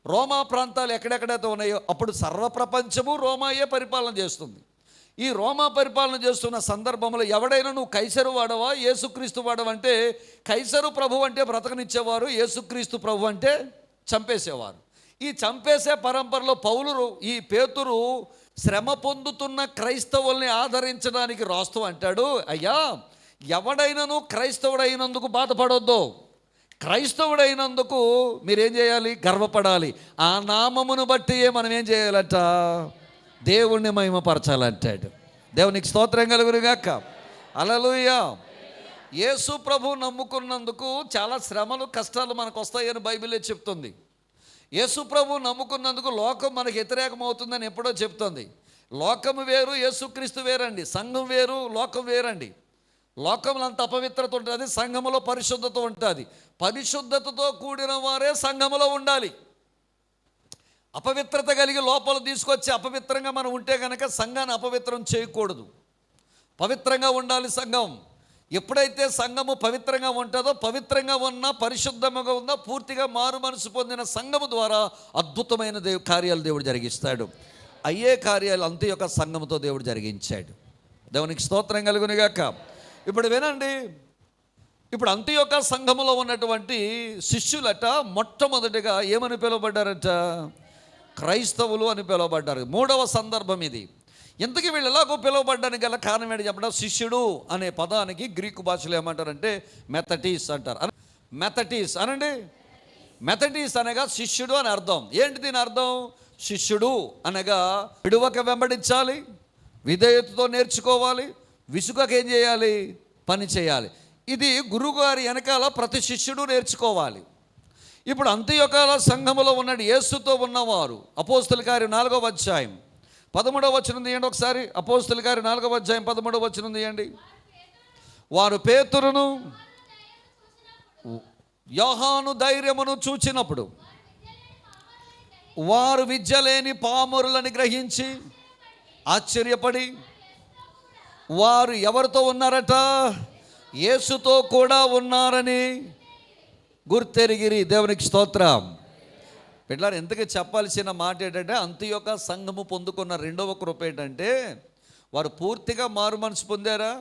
రోమా ప్రాంతాలు ఎక్కడెక్కడైతే ఉన్నాయో, అప్పుడు సర్వప్రపంచము రోమాయే పరిపాలన చేస్తుంది. ఈ రోమా పరిపాలన చేస్తున్న సందర్భంలో ఎవడైనా నువ్వు కైసరు వాడవా యేసుక్రీస్తు వాడవంటే, కైసరు ప్రభు అంటే బ్రతకనిచ్చేవారు, యేసుక్రీస్తు ప్రభు అంటే చంపేసేవారు. ఈ చంపేసే పరంపరలో ఈ పేతురు శ్రమ పొందుతున్న క్రైస్తవుల్ని ఆదరించడానికి రాస్తూ అంటాడు, అయ్యా ఎవడైనాను క్రైస్తవుడైనందుకు బాధపడొద్దు, క్రైస్తవుడైనందుకు మీరేం చేయాలి? గర్వపడాలి. ఆ నామమును బట్టి మనం ఏం చేయాలట? దేవుణ్ణి మహిమపరచాలంటాడు. దేవునికి స్తోత్రం కలుగునుగాక. హల్లెలూయా. యేసు ప్రభు నమ్ముకున్నందుకు చాలా శ్రమలు, కష్టాలు మనకు వస్తాయని బైబిలే చెప్తుంది. యేసు ప్రభు నమ్ముకున్నందుకు లోకం మనకు వ్యతిరేకమవుతుందని ఎప్పుడో చెప్తుంది. లోకము వేరు, యేసుక్రీస్తు వేరండి. సంఘం వేరు, లోకం వేరండి. లోకంలో అంత అపవిత్రత ఉంటుంది, సంఘములో పరిశుద్ధత ఉంటుంది. పరిశుద్ధతతో కూడిన వారే సంఘములో ఉండాలి. అపవిత్రత కలిగి లోపల తీసుకొచ్చి అపవిత్రంగా మనం ఉంటే కనుక సంఘాన్ని అపవిత్రం చేయకూడదు. పవిత్రంగా ఉండాలి సంఘం. ఎప్పుడైతే సంఘము పవిత్రంగా ఉంటుందో, పవిత్రంగా ఉన్న పరిశుద్ధంగా ఉన్న పూర్తిగా మారు మనసు పొందిన సంఘము ద్వారా అద్భుతమైన కార్యాలు దేవుడు జరిగిస్తాడు. అయ్యే కార్యాలు అంత్యొక సంఘముతో దేవుడు జరిగించాడు. దేవునికి స్తోత్రం కలుగునుగాక. ఇప్పుడు వినండి, ఇప్పుడు అంత్యొక సంఘములో ఉన్నటువంటి శిష్యులట మొట్టమొదటిగా ఏమని పిలువబడ్డారట? క్రైస్తవులు అని పిలువబడ్డారు. మూడవ సందర్భం ఇది. ఇంతకీ వీళ్ళు ఎలాగో పిలువబడ్డానికి గల కారణం ఏంటి చెప్పడం? శిష్యుడు అనే పదానికి గ్రీకు భాషలో ఏమంటారంటే మెథటీస్ అంటారు. మెథటీస్ అనండి. మెథటీస్ అనగా శిష్యుడు అని అర్థం. ఏంటి దీని అర్థం? శిష్యుడు అనగా విడువక వెంబడించాలి, విధేయతతో నేర్చుకోవాలి, విసుగక ఏం చేయాలి? పని చేయాలి. ఇది గురువుగారి వెనకాల ప్రతి శిష్యుడు నేర్చుకోవాలి. ఇప్పుడు అంత్యొక సంఘములో ఉన్న యేసుతో ఉన్నవారు అపోస్తలుల కార్యం 4వ అధ్యాయం 13వ వచనం తీయండి ఒకసారి. అపోస్తలుల కార్యం 4వ అధ్యాయం 13వ వచనం తీయండి. వారు పేతురును యోహాను ధైర్యమును చూచినప్పుడు వారు విద్య లేని పామరులని గ్రహించి ఆశ్చర్యపడి వారు ఎవరితో ఉన్నారట? యేసుతో కూడా ఉన్నారని గుర్తెరిగిరి. దేవునికి స్తోత్రం. బిడ్డలారా, ఎందుకు చెప్పాల్సిన మాట ఏంటంటే, అంత్యొక సంఘము పొందుకున్న రెండవ కృప ఏంటంటే, వారు పూర్తిగా మారు మనసు పొందారా?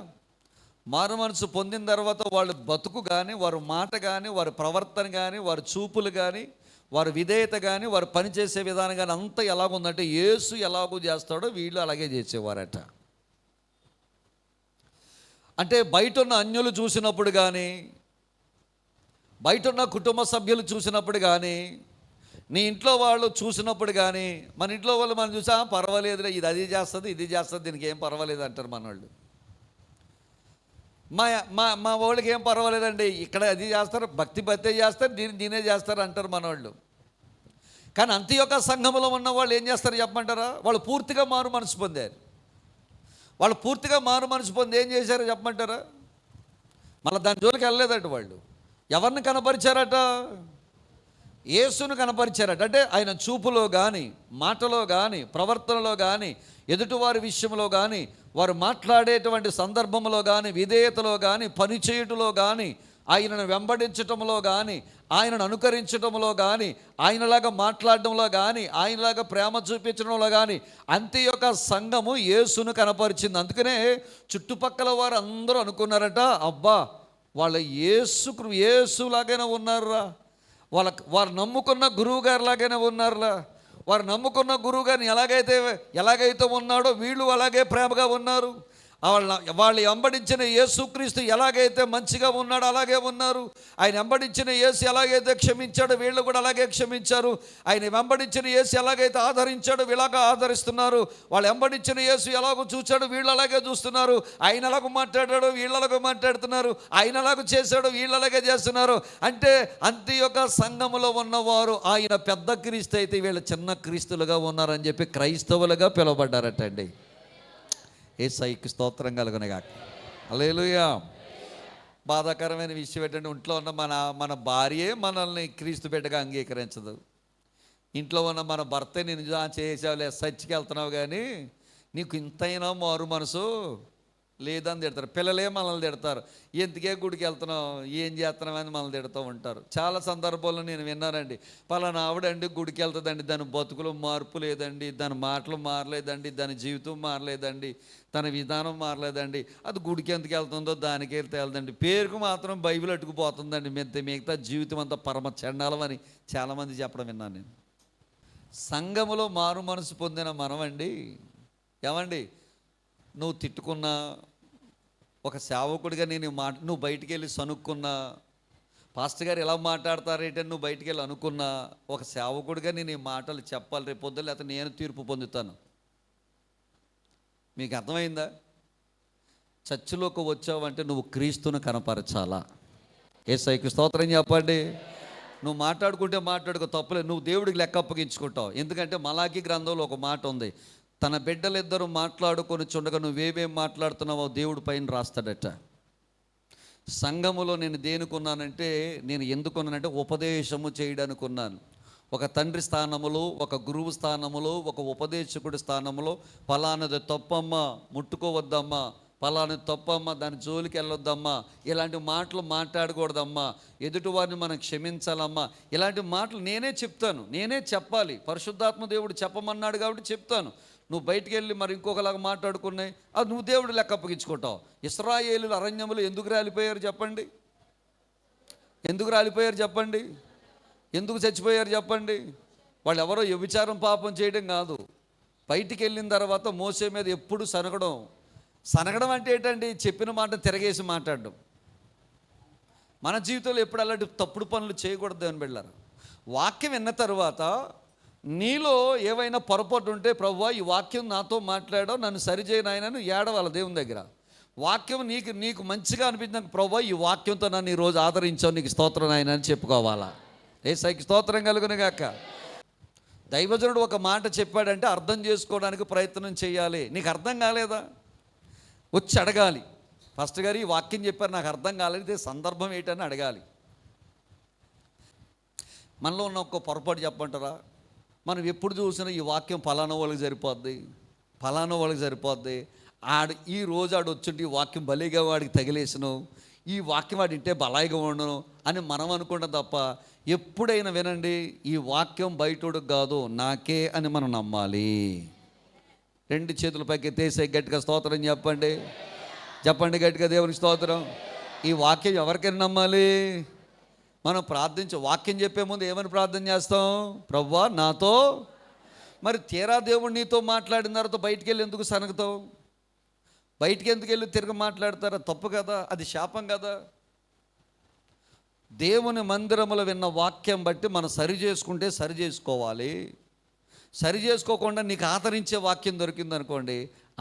మారు మనసు పొందిన తర్వాత వాళ్ళ బతుకు కానీ, వారి మాట కానీ, వారి ప్రవర్తన కానీ, వారి చూపులు కానీ, వారి విధేయత కానీ, వారు పనిచేసే విధానం కానీ అంతా ఎలాగుందంటే, యేసు ఎలాగూ చేస్తాడో వీళ్ళు అలాగే చేసేవారట. అంటే బయట ఉన్న అన్యులు చూసినప్పుడు కానీ, బయట ఉన్న కుటుంబ సభ్యులు చూసినప్పుడు కానీ, నీ ఇంట్లో వాళ్ళు చూసినప్పుడు కానీ, మన ఇంట్లో వాళ్ళు మనం చూసా పర్వాలేదులే, ఇది అది చేస్తుంది, ఇది చేస్తుంది, దీనికి ఏం పర్వాలేదు అంటారు మనవాళ్ళు. మా మా మా వాళ్ళకి ఏం పర్వాలేదండి, ఇక్కడ అది చేస్తారు, భక్తి చేస్తారు, దీనే చేస్తారు అంటారు మనవాళ్ళు. కానీ అంత్యొక సంఘములో ఉన్న వాళ్ళు ఏం చేస్తారు చెప్పమంటారా? వాళ్ళు పూర్తిగా మారు మనసు పొందారు. వాళ్ళు పూర్తిగా మారు మనసు పొంది ఏం చేశారో చెప్పమంటారా? మళ్ళీ దాని జోలికి వెళ్ళలేదట. వాళ్ళు ఎవరిని కనపరిచారట? యేసును కనపరిచారట. అంటే ఆయన చూపులో కానీ, మాటలో కానీ, ప్రవర్తనలో కానీ, ఎదుటివారి విషయంలో కానీ, వారు మాట్లాడేటువంటి సందర్భంలో కానీ, విధేయతలో కానీ, పనిచేయుటలో కానీ, ఆయనను వెంబడించటంలో కానీ, ఆయనను అనుకరించడంలో కానీ, ఆయనలాగా మాట్లాడడంలో కానీ, ఆయనలాగా ప్రేమ చూపించడంలో కానీ అంత్యొక సంఘము యేసును కనపరిచింది. అందుకనే చుట్టుపక్కల వారు అందరూ అనుకున్నారట, అబ్బా వాళ్ళ యేసులాగానే ఉన్నారురా, వారు నమ్ముకున్న గురువు గారు లాగానే ఉన్నారులా, వారు నమ్ముకున్న గురువు గారిని ఎలాగైతే ఉన్నాడో వీళ్ళు అలాగే ప్రేమగా ఉన్నారు. వాళ్ళు వెంబడించిన యేసుక్రీస్తు ఎలాగైతే మంచిగా ఉన్నాడో అలాగే ఉన్నారు. ఆయన వెంబడించిన యేసు ఎలాగైతే క్షమించాడో వీళ్ళు కూడా అలాగే క్షమించారు. ఆయన వెంబడించిన యేసు ఎలాగైతే ఆదరించాడో వీళ్ళగా ఆదరిస్తున్నారు. వాళ్ళు వెంబడించిన యేసు ఎలాగో చూచాడో వీళ్ళు అలాగే చూస్తున్నారు. ఆయన ఎలాగో మాట్లాడాడో వీళ్ళు అలాగో మాట్లాడుతున్నారు. ఆయన ఎలాగో చేశాడో వీళ్ళు అలాగే చేస్తున్నారు. అంటే అంత్యొక సంఘములో ఉన్నవారు ఆయన పెద్ద క్రీస్తు అయితే వీళ్ళు చిన్న క్రీస్తులుగా ఉన్నారని చెప్పి క్రైస్తవులుగా పిలువబడ్డారటండి. యేసయ్యకి స్తోత్రం కలుగునుగాక. హల్లెలూయా. బాధాకరమైన విషయం ఏంటంటే, ఇంట్లో ఉన్న మన భార్యే మనల్ని క్రీస్తు బిడ్డగా అంగీకరించదు. ఇంట్లో ఉన్న మన భర్త నేను చేసావులే, చర్చికి వెళ్తున్నావు కానీ నీకు ఇంతైనా మారు మనసు లేదని తిడతారు. పిల్లలే మనల్ని తిడతారు, ఎందుకే గుడికి వెళ్తున్నావు, ఏం చేస్తున్నామని మనల్ని తిడుతూ ఉంటారు. చాలా సందర్భాల్లో నేను విన్నానండి, పలానా ఆవిడండి గుడికి వెళ్తుందండి, దాని బతుకులో మార్పు లేదండి, దాని మాటలు మారలేదండి, దాని జీవితం మారలేదండి, తన విధానం మారలేదండి, అది గుడికి ఎందుకు వెళ్తుందో దానికి వెళ్తే వెళ్దండి, పేరుకు మాత్రం బైబిల్ అట్టుకుపోతుందండి, మిగతా జీవితం అంతా పరమ చండాలం అని చాలామంది చెప్పడం విన్నాను నేను. సంఘములో మారు మనసు పొందిన మనమండి, ఏమండి నువ్వు తిట్టుకున్నా, ఒక సేవకుడిగా నువ్వు బయటికి వెళ్ళి సనుక్కున్నా, పాస్టర్ గారు ఎలా మాట్లాడతారేంటని నువ్వు బయటికి వెళ్ళి అనుకున్నా, ఒక సేవకుడిగా నేను ఈ మాటలు చెప్పాలి రేపు పొద్దున్న, లేకపోతే నేను తీర్పు పొందుతాను. మీకు అర్థమైందా? చర్చిలోకి వచ్చావంటే నువ్వు క్రీస్తును కనపరచాలా. యేసయ్యకి స్తోత్రం చెప్పండి. నువ్వు మాట్లాడుకో తప్పులేదు, నువ్వు దేవుడికి లెక్క అప్పగించుకుంటావు. ఎందుకంటే మలాకి గ్రంథంలో ఒక మాట ఉంది, తన బిడ్డలిద్దరూ మాట్లాడుకొని చుండగా నువ్వేమేం మాట్లాడుతున్నావో దేవుడి పైన రాస్తాడట. సంఘములో నేను దేనికున్నానంటే, నేను ఎందుకున్నానంటే ఉపదేశము చేయడానికి ఉన్నాను. ఒక తండ్రి స్థానములో, ఒక గురువు స్థానములో, ఒక ఉపదేశకుడి స్థానములో, ఫలానది తప్పమ్మా, ముట్టుకోవద్దమ్మా, పలాని తప్పమ్మా, దాని జోలికి వెళ్ళొద్దమ్మా, ఇలాంటి మాటలు మాట్లాడకూడదమ్మా, ఎదుటి వారిని మనం క్షమించాలమ్మా, ఇలాంటి మాటలు నేనే చెప్తాను, నేనే చెప్పాలి. పరిశుద్ధాత్మ దేవుడు చెప్పమన్నాడు కాబట్టి చెప్తాను. నువ్వు బయటికి వెళ్ళి మరి ఇంకొకలాగా మాట్లాడుకున్నాయి, అది నువ్వు దేవుడు లెక్క అప్పగించుకుంటావు. ఇశ్రాయేలీయులు అరణ్యములు ఎందుకు రాలిపోయారు చెప్పండి? ఎందుకు రాలిపోయారు చెప్పండి? ఎందుకు చచ్చిపోయారు చెప్పండి? వాళ్ళు ఎవరో వ్యభిచారం పాపం చేయడం కాదు. బయటికి వెళ్ళిన తర్వాత మోసే మీద ఎప్పుడు సనగడం అంటే ఏంటండి? చెప్పిన మాట తిరగేసి మాట్లాడడం. మన జీవితంలో ఎప్పుడు అలాంటి తప్పుడు పనులు చేయకూడదు అని బిడ్డలారా. వాక్యం విన్న తర్వాత నీలో ఏవైనా పొరపాటు ఉంటే, ప్రభువా ఈ వాక్యం నాతో మాట్లాడో, నన్ను సరిచేయనాయనని ఏడవాలి దేవుని దగ్గర. వాక్యం నీకు మంచిగా అనిపించింది, ప్రభువా ఈ వాక్యంతో నన్ను ఈరోజు ఆదరించావు, నీకు స్తోత్రం నాయన అని చెప్పుకోవాలా. యేసయ్యకి స్తోత్రం కలుగునుగాక. దైవజనుడు ఒక మాట చెప్పాడంటే అర్థం చేసుకోవడానికి ప్రయత్నం చేయాలి. నీకు అర్థం కాలేదా? వచ్చి అడగాలి. ఫస్ట్ గారు ఈ వాక్యం చెప్పారు, నాకు అర్థం కాలేదు, సందర్భం ఏంటని అడగాలి. మనలో ఉన్న ఒక్క పొరపాటు చెప్పంటారా? మనం ఎప్పుడు చూసినా ఈ వాక్యం ఫలానా వాళ్ళకి సరిపోద్ది, ఈ రోజు ఆడు వచ్చుంటే ఈ వాక్యం బలిగా వాడికి తగిలేసను, ఈ వాక్యం వాడి ఇంటే బలాయిగా ఉండను అని మనం అనుకుంటాం తప్ప, ఎప్పుడైనా వినండి, ఈ వాక్యం బయటోడు కాదు, నాకే అని మనం నమ్మాలి. రెండు చేతుల పైకి తీసే గట్టిగా స్తోత్రం చెప్పండి గట్టిగా దేవునికి స్తోత్రం. ఈ వాక్యం ఎవరికైనా నమ్మాలి. మనం వాక్యం చెప్పే ముందు ఏమని ప్రార్థన చేస్తాం? ప్రభువా నాతో. మరి తీరా దేవుడు నీతో మాట్లాడిన తర్వాత బయటికి వెళ్ళి ఎందుకు సనగుతావు? బయటికి ఎందుకు వెళ్ళి తిరిగి మాట్లాడతారా? తప్పు కదా, అది శాపం కదా. దేవుని మందిరములో విన్న వాక్యం బట్టి మనం సరి చేసుకోవాలి. సరి చేసుకోకుండా నీకు ఆదరించే వాక్యం దొరికిందనుకోండి,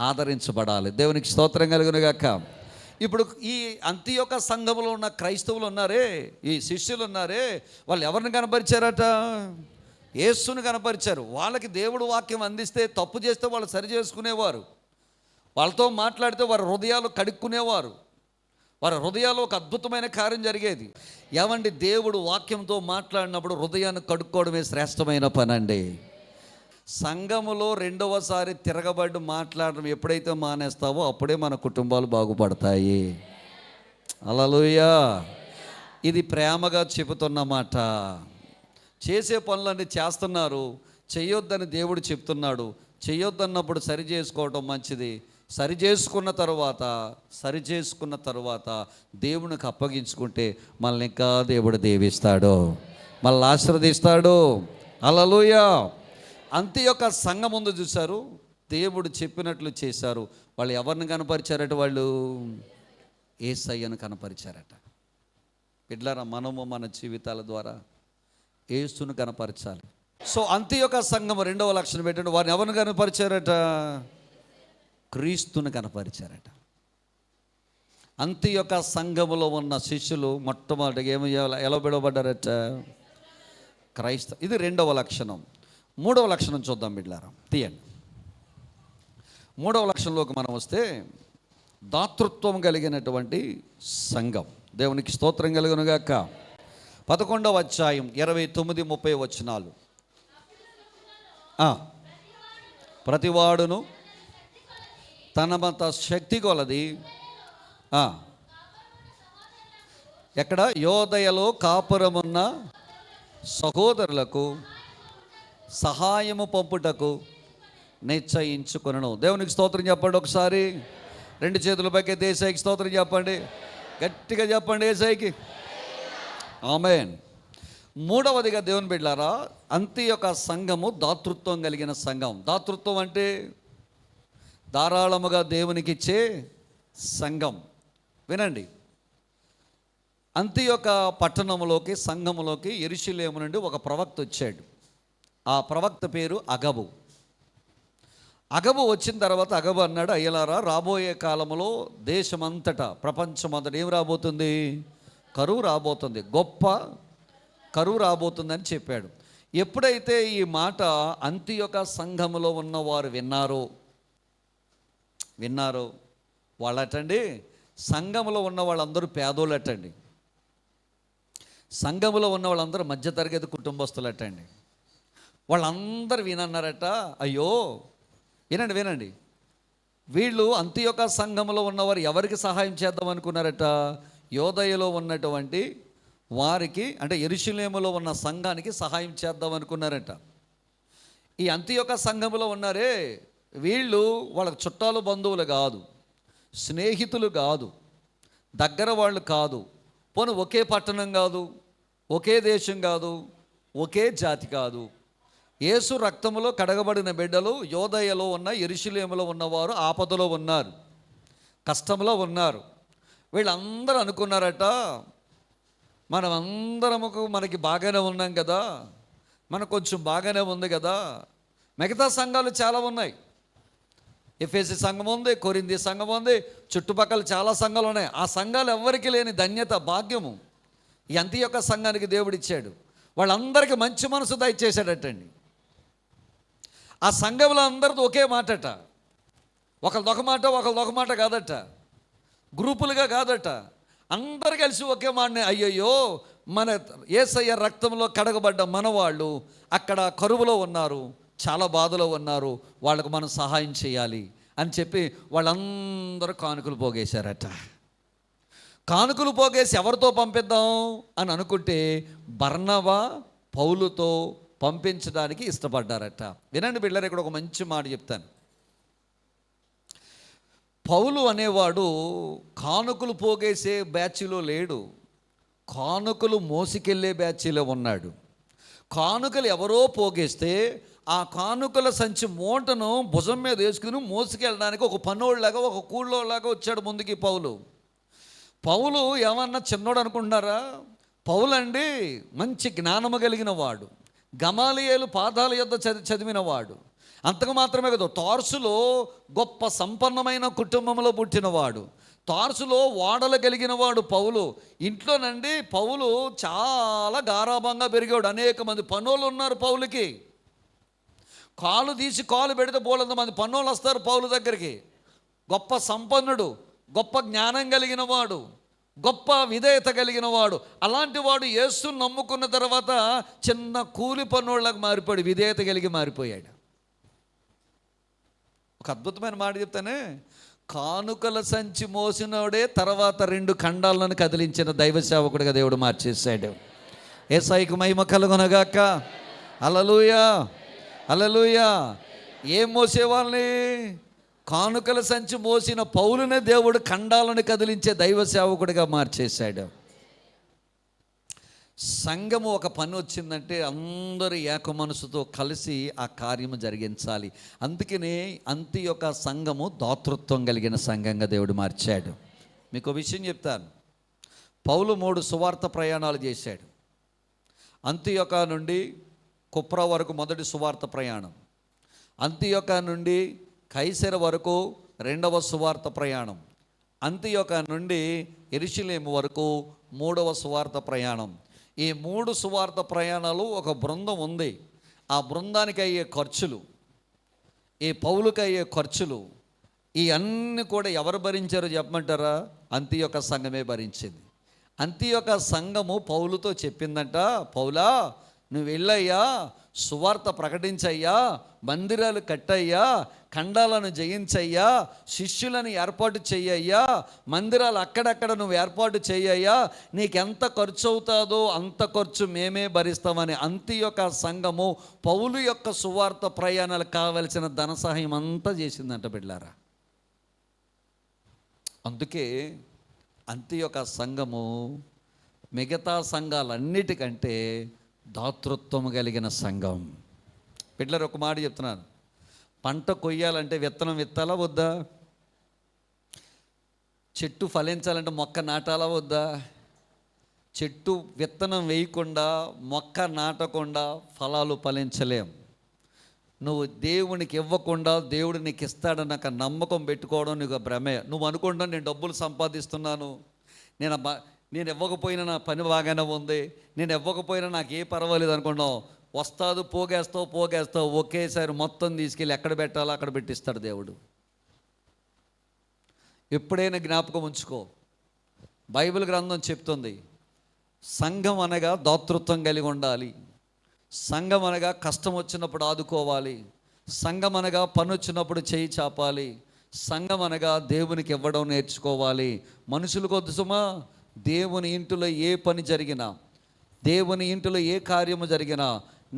ఆదరించబడాలి. దేవునికి స్తోత్రం కలుగునుగాక. ఇప్పుడు ఈ అంతియొక్క సంఘములో ఉన్న క్రైస్తవులు ఉన్నారే, ఈ శిష్యులు ఉన్నారే, వాళ్ళు ఎవరిని కనపరిచారట? యేసుని కనపరిచారు. వాళ్ళకి దేవుడు వాక్యం అందిస్తే, తప్పు చేస్తే వాళ్ళు సరి చేసుకునేవారు. వాళ్ళతో మాట్లాడితే వారి హృదయాలు కడుక్కునేవారు. వారి హృదయాల్లో ఒక అద్భుతమైన కార్యం జరిగేది. ఏమండి, దేవుడు వాక్యంతో మాట్లాడినప్పుడు హృదయాన్ని కడుక్కోవడమే శ్రేష్టమైన పని అండి. సంఘములో రెండవసారి తిరగబడి మాట్లాడడం ఎప్పుడైతే మానేస్తావో అప్పుడే మన కుటుంబాలు బాగుపడతాయి. హల్లెలూయా. ఇది ప్రేమగా చెబుతున్న మాట. చేసే పనులన్నీ చేస్తున్నారు, చెయ్యొద్దని దేవుడు చెప్తున్నాడు. చెయ్యొద్దన్నప్పుడు సరి చేసుకోవడం మంచిది. సరి చేసుకున్న తర్వాత దేవునికి అప్పగించుకుంటే మనల్ని ఇంకా దేవుడు దీవిస్తాడు, మనల్ని ఆశీర్వదిస్తాడు. హల్లెలూయా. అంతియొక్క సంఘం ముందు చూశారు, దేవుడు చెప్పినట్లు చేశారు. వాళ్ళు ఎవరిని కనపరిచారట? వాళ్ళు యేసయ్యను కనపరిచారట. బిడ్డలారా, మనము మన జీవితాల ద్వారా యేసును కనపరచాలి. సో అంతియొక్క సంఘం రెండవ లక్షణం పెట్టండి, వారిని ఎవరిని కనపరిచారట? క్రీస్తుని కనపరిచారట. అంతియొక్క సంఘములో ఉన్న శిష్యులు మొట్టమొదటిగా ఎలా పిలువబడ్డారట? ఇది రెండవ లక్షణం. మూడవ లక్షణం చూద్దాం బిడ్డలారా, తీయండి. మూడవ లక్షణంలోకి మనం వస్తే, దాతృత్వం కలిగినటువంటి సంఘం. దేవునికి స్తోత్రం కలుగునుగాక. 11వ అధ్యాయం 29-30 వచనాలు. ప్రతివాడును తనమంత శక్తి కొలది ఎక్కడ యోదయలో కాపురమున్న సహోదరులకు సహాయము పంపుటకు నిశ్చయించుకొనెను. దేవునికి స్తోత్రం చెప్పండి ఒకసారి. రెండు చేతుల పైకి యేసయ్యకి స్తోత్రం చెప్పండి, గట్టిగా చెప్పండి యేసయ్యకి. ఆమేన్. మూడవదిగా దేవుని బిడ్డలారా, అంతియొక్క సంఘము దాతృత్వం కలిగిన సంఘం. దాతృత్వం అంటే ధారాళముగా దేవునికి ఇచ్చే సంఘం. వినండి, అంతియొక్క పట్టణంలోకి, సంఘములోకి యెరూషలేము నుండి ఒక ప్రవక్త వచ్చాడు. ఆ ప్రవక్త పేరు అగబు. వచ్చిన తర్వాత అగబు అన్నాడు, అయ్యలారా, రాబోయే కాలంలో దేశమంతటా, ప్రపంచమంతటా ఏం రాబోతుంది? కరువు రాబోతుంది, గొప్ప కరువు రాబోతుందని చెప్పాడు. ఎప్పుడైతే ఈ మాట అంతియొక్క సంఘములో ఉన్నవారు విన్నారో వాళ్ళటండి, సంఘములో ఉన్న వాళ్ళందరూ పేదోళ్ళటండి, సంఘములో ఉన్న వాళ్ళందరూ మధ్యతరగతి కుటుంబస్తులటండి. వాళ్ళందరూ వినన్నారట, అయ్యో వినండి, వీళ్ళు అంతియొక సంఘంలో ఉన్నవారు ఎవరికి సహాయం చేద్దాం అనుకున్నారట? యోదయలో ఉన్నటువంటి వారికి, అంటే యెరూషలేములో ఉన్న సంఘానికి సహాయం చేద్దాం అనుకున్నారట. ఈ అంతియొక సంఘంలో ఉన్నారే, వీళ్ళు వాళ్ళకి చుట్టాలు బంధువులు కాదు, స్నేహితులు కాదు, దగ్గర వాళ్ళు కాదు, పోనీ ఒకే పట్టణం కాదు, ఒకే దేశం కాదు, ఒకే జాతి కాదు. యేసు రక్తములో కడగబడిన బిడ్డలు యోదయలో ఉన్న యెరూషలేములో ఉన్నవారు ఆపదలో ఉన్నారు, కష్టంలో ఉన్నారు. వీళ్ళందరూ అనుకున్నారట, మనకి బాగానే ఉన్నాం కదా, మనకు కొంచెం బాగానే ఉంది కదా, మిగతా సంఘాలు చాలా ఉన్నాయి, ఎఫెసీ సంఘం ఉంది, కొరింథీ సంఘం ఉంది, చుట్టుపక్కల చాలా సంఘాలు ఉన్నాయి. ఆ సంఘాలు ఎవ్వరికి లేని ధన్యత, భాగ్యము ఈ అంతియొక్క సంఘానికి దేవుడిచ్చాడు. వాళ్ళందరికీ మంచి మనసు దయచేశాడటండి. ఆ సంఘంలో అందరితో ఒకే మాటట, ఒకళ్ళదొక మాట ఒకళ్ళదొక మాట కాదట, గ్రూపులుగా కాదట, అందరు కలిసి ఒకే మాటనే, అయ్యయ్యో మన యేసయ్య రక్తంలో కడగబడ్డ మనవాళ్ళు అక్కడ కరువులో ఉన్నారు, చాలా బాధలో ఉన్నారు, వాళ్ళకు మనం సహాయం చేయాలి అని చెప్పి వాళ్ళందరూ కానుకలు పోగేశారట. కానుకలు పోగేసి ఎవరితో పంపిద్దాం అని అనుకుంటే బర్నబా పౌలుతో పంపించడానికి ఇష్టపడ్డారట. వినండి బిడ్డలారా, ఇక్కడ ఒక మంచి మాట చెప్తాను. పౌలు అనేవాడు కానుకలు పోగేసే బ్యాచ్లో లేడు, కానుకలు మోసుకెళ్ళే బ్యాచ్లో ఉన్నాడు. కానుకలు ఎవరో పోగేస్తే ఆ కానుకల సంచి మూటను భుజం మీద వేసుకుని మోసుకెళ్ళడానికి ఒక పనోళ్ళలాగా, ఒక కూళ్ళోలాగా వచ్చాడు ముందుకి పౌలు ఏమన్నా చిన్నోడు అనుకుంటున్నారా? పౌలు అండి మంచి జ్ఞానము కలిగిన వాడు, గమాలియేలు పాదాల యొద్ద చదివిన వాడు. అంతకు మాత్రమే కదా, తార్సులో గొప్ప సంపన్నమైన కుటుంబంలో పుట్టినవాడు, తార్సులో ఓడలు కలిగిన వాడు పౌలు. ఇంట్లోనండి పౌలు చాలా గారాభంగా పెరిగాడు. అనేక మంది పనోళ్ళు ఉన్నారు పౌలుకి. కాలు తీసి కాలు పెడితే బోలంత మంది పనోళ్ళు వస్తారు పౌలు దగ్గరికి. గొప్ప సంపన్నుడు, గొప్ప జ్ఞానం కలిగిన వాడు, గొప్ప విధేయత కలిగిన వాడు. అలాంటి వాడు యేసుని నమ్ముకున్న తర్వాత చిన్న కూలి పనోళ్ళకి మారిపోయాడు, విధేయత కలిగి మారిపోయాడు. ఒక అద్భుతమైన మాట చెప్తానే, కానుకల సంచి మోసినోడే తర్వాత 2 ఖండాలను కదిలించిన దైవ సేవకుడిగా దేవుడు మార్చేశాడు. యేసయ్యకు మహిమ కలుగునగాక. హల్లెలూయా, హల్లెలూయా. ఏం మోసేవాళ్ళని? కానుకల సంచి మోసిన పౌలునే దేవుడు ఖండాలను కదిలించే దైవ సేవకుడిగా మార్చేశాడు. సంఘము ఒక పని వచ్చిందంటే అందరూ ఏక మనసుతో కలిసి ఆ కార్యము జరిగించాలి. అందుకనే అంతియొక సంఘము దాతృత్వం కలిగిన సంఘంగా దేవుడు మార్చాడు. మీకు విషయం చెప్తాను. పౌలు 3 సువార్త ప్రయాణాలు చేశాడు. అంతియొక నుండి కుప్ర వరకు మొదటి సువార్త ప్రయాణం, అంతియొక నుండి కైసర వరకు 2వ సువార్త ప్రయాణం, అంతియొక నుండి యెరూషలేము వరకు 3వ సువార్త ప్రయాణం. ఈ 3 సువార్త ప్రయాణాలు ఒక బృందం ఉంది. ఆ బృందానికి అయ్యే ఖర్చులు, ఈ పౌలుకి అయ్యే ఖర్చులు, ఈ అన్నీ కూడా ఎవరు భరించారో చెప్పమంటారా? అంతియొక సంఘమే భరించింది. అంతియొక సంఘము పౌలుతో చెప్పిందంట, పౌలా నువ్వు వెళ్ళయ్యా, సువార్త ప్రకటించయ్యా, మందిరాలు కట్టయ్యా, ఖండాలను జయించయ్యా, శిష్యులను ఏర్పాటు చెయ్యయ్యా, మందిరాలు అక్కడక్కడ నువ్వు ఏర్పాటు చెయ్యయ్యా, నీకెంత ఖర్చు అవుతుందో అంత ఖర్చు మేమే భరిస్తామని అంతియొక సంఘము పౌలు యొక్క సువార్త ప్రయాణాలకు కావలసిన ధన సహాయం అంతా చేసిందంట బిడ్డలారా. అందుకే అంతియొక సంఘము మిగతా సంఘాలన్నిటికంటే దాతృత్వం కలిగిన సంఘం. బిడ్డలారా, ఒక మాట చెప్తున్నాను. పంట కొయ్యాలంటే విత్తనం విత్తాలా వద్దా? చెట్టు ఫలించాలంటే మొక్క నాటాలా వద్దా? చెట్టు విత్తనం వేయకుండా, మొక్క నాటకుండా ఫలాలు ఫలించలేం. నువ్వు దేవునికి ఇవ్వకుండా దేవుడు నీకు ఇస్తాడని నాకు నమ్మకం పెట్టుకోవడం నీకు భ్రమే. నువ్వు అనుకుంటా నేను డబ్బులు సంపాదిస్తున్నాను, నేను ఇవ్వకపోయినా నా పని బాగానే ఉంది, నేను ఇవ్వకపోయినా నాకు ఏ పర్వాలేదు అనుకున్నావు. వస్తాదు, పోగేస్తావు, ఒకేసారి మొత్తం తీసుకెళ్ళి ఎక్కడ పెట్టాలో అక్కడ పెట్టిస్తాడు దేవుడు. ఎప్పుడైనా జ్ఞాపకం ఉంచుకో, బైబిల్ గ్రంథం చెప్తుంది సంఘం అనగా దాతృత్వం కలిగి ఉండాలి, సంఘం అనగా కష్టం వచ్చినప్పుడు ఆదుకోవాలి, సంఘం అనగా పని వచ్చినప్పుడు చేయి చాపాలి, సంఘం అనగా దేవునికి ఇవ్వడం నేర్చుకోవాలి. మనుషులకు వద్దు సుమా. దేవుని ఇంటిలో ఏ పని జరిగినా, దేవుని ఇంటిలో ఏ కార్యము జరిగినా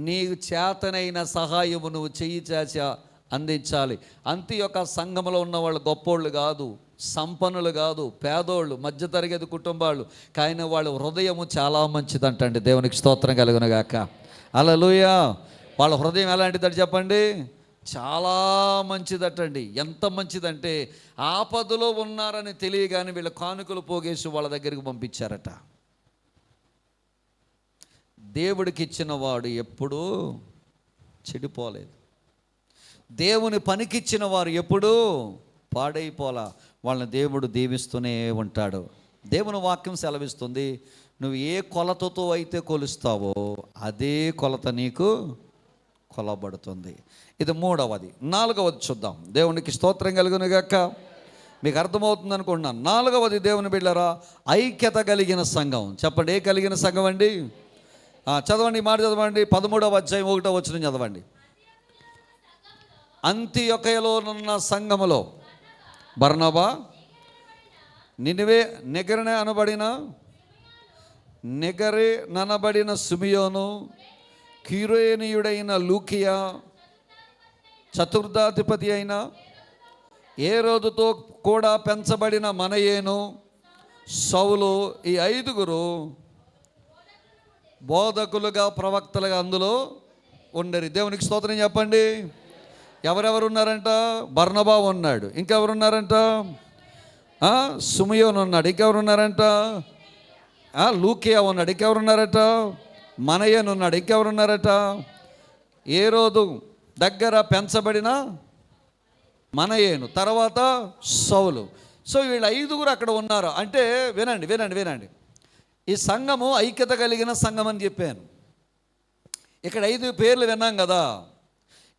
నీకు చేతనైన సహాయము నువ్వు చెయ్యి చాచ అందించాలి. అంత్యొక్క సంఘంలో ఉన్న వాళ్ళు గొప్పోళ్ళు కాదు, సంపన్నులు కాదు, పేదోళ్ళు, మధ్యతరగతి కుటుంబాలు, కానీ వాళ్ళ హృదయము చాలా మంచిదంటండి. దేవునికి స్తోత్రం కలుగునుగాక. హల్లెలూయా. వాళ్ళ హృదయం ఎలాంటిదంటే చెప్పండి, చాలా మంచిదటండి. ఎంత మంచిదంటే ఆపదలో ఉన్నారని తెలియగానే వీళ్ళ కానుకలు పోగేసి వాళ్ళ దగ్గరికి పంపించారట. దేవుడికి ఇచ్చిన వాడు ఎప్పుడూ చెడిపోలేదు. దేవుని పనికిచ్చిన వారు ఎప్పుడూ పాడైపోలా. వాళ్ళని దేవుడు దీవిస్తూనే ఉంటాడు. దేవుని వాక్యం సెలవిస్తుంది, నువ్వు ఏ కొలతతో అయితే కొలుస్తావో అదే కొలత నీకు కొలబడుతుంది. ఇది మూడవది. నాలుగవది చూద్దాం. దేవునికి స్తోత్రం కలుగునుగాక. మీకు అర్థమవుతుంది అనుకుంటున్నాను. నాలుగవది దేవుని బిడ్డలారా, ఐక్యత కలిగిన సంఘం. చెప్పండి, ఏ కలిగిన సంఘం అండి? చదవండి, మాట చదవండి. 13వ అధ్యాయం 1వ వచనం చదవండి. అంతియొకయలోనున్న సంఘములో బర్నబా, నిగరే ననబడిన సిమియోను, కీరేనీయుడైన లూకియా, చతుర్థాధిపతి అయిన హేరోదుతో కూడా పెంచబడిన మనయేను, సౌలు, ఈ 5గురు బోధకులుగా ప్రవక్తలుగా అందులో ఉండరు. దేవునికి స్తోత్రం చెప్పండి. ఎవరెవరు ఉన్నారంట? బర్నబా ఉన్నాడు. ఇంకెవరున్నారంట? సిమియోను ఉన్నాడు. ఇంకెవరున్నారంట? లూకియా ఉన్నాడు. ఇంకెవరున్నారట? మనయేను ఉన్నాడు. ఇంకెవరున్నారట? హేరోదు దగ్గర పెంచబడిన మనయేను, తర్వాత సౌలు. సో వీళ్ళు 5గురు అక్కడ ఉన్నారు. అంటే వినండి. ఈ సంఘము ఐక్యత కలిగిన సంఘం అని చెప్పాను. ఇక్కడ 5 పేర్లు విన్నాం కదా.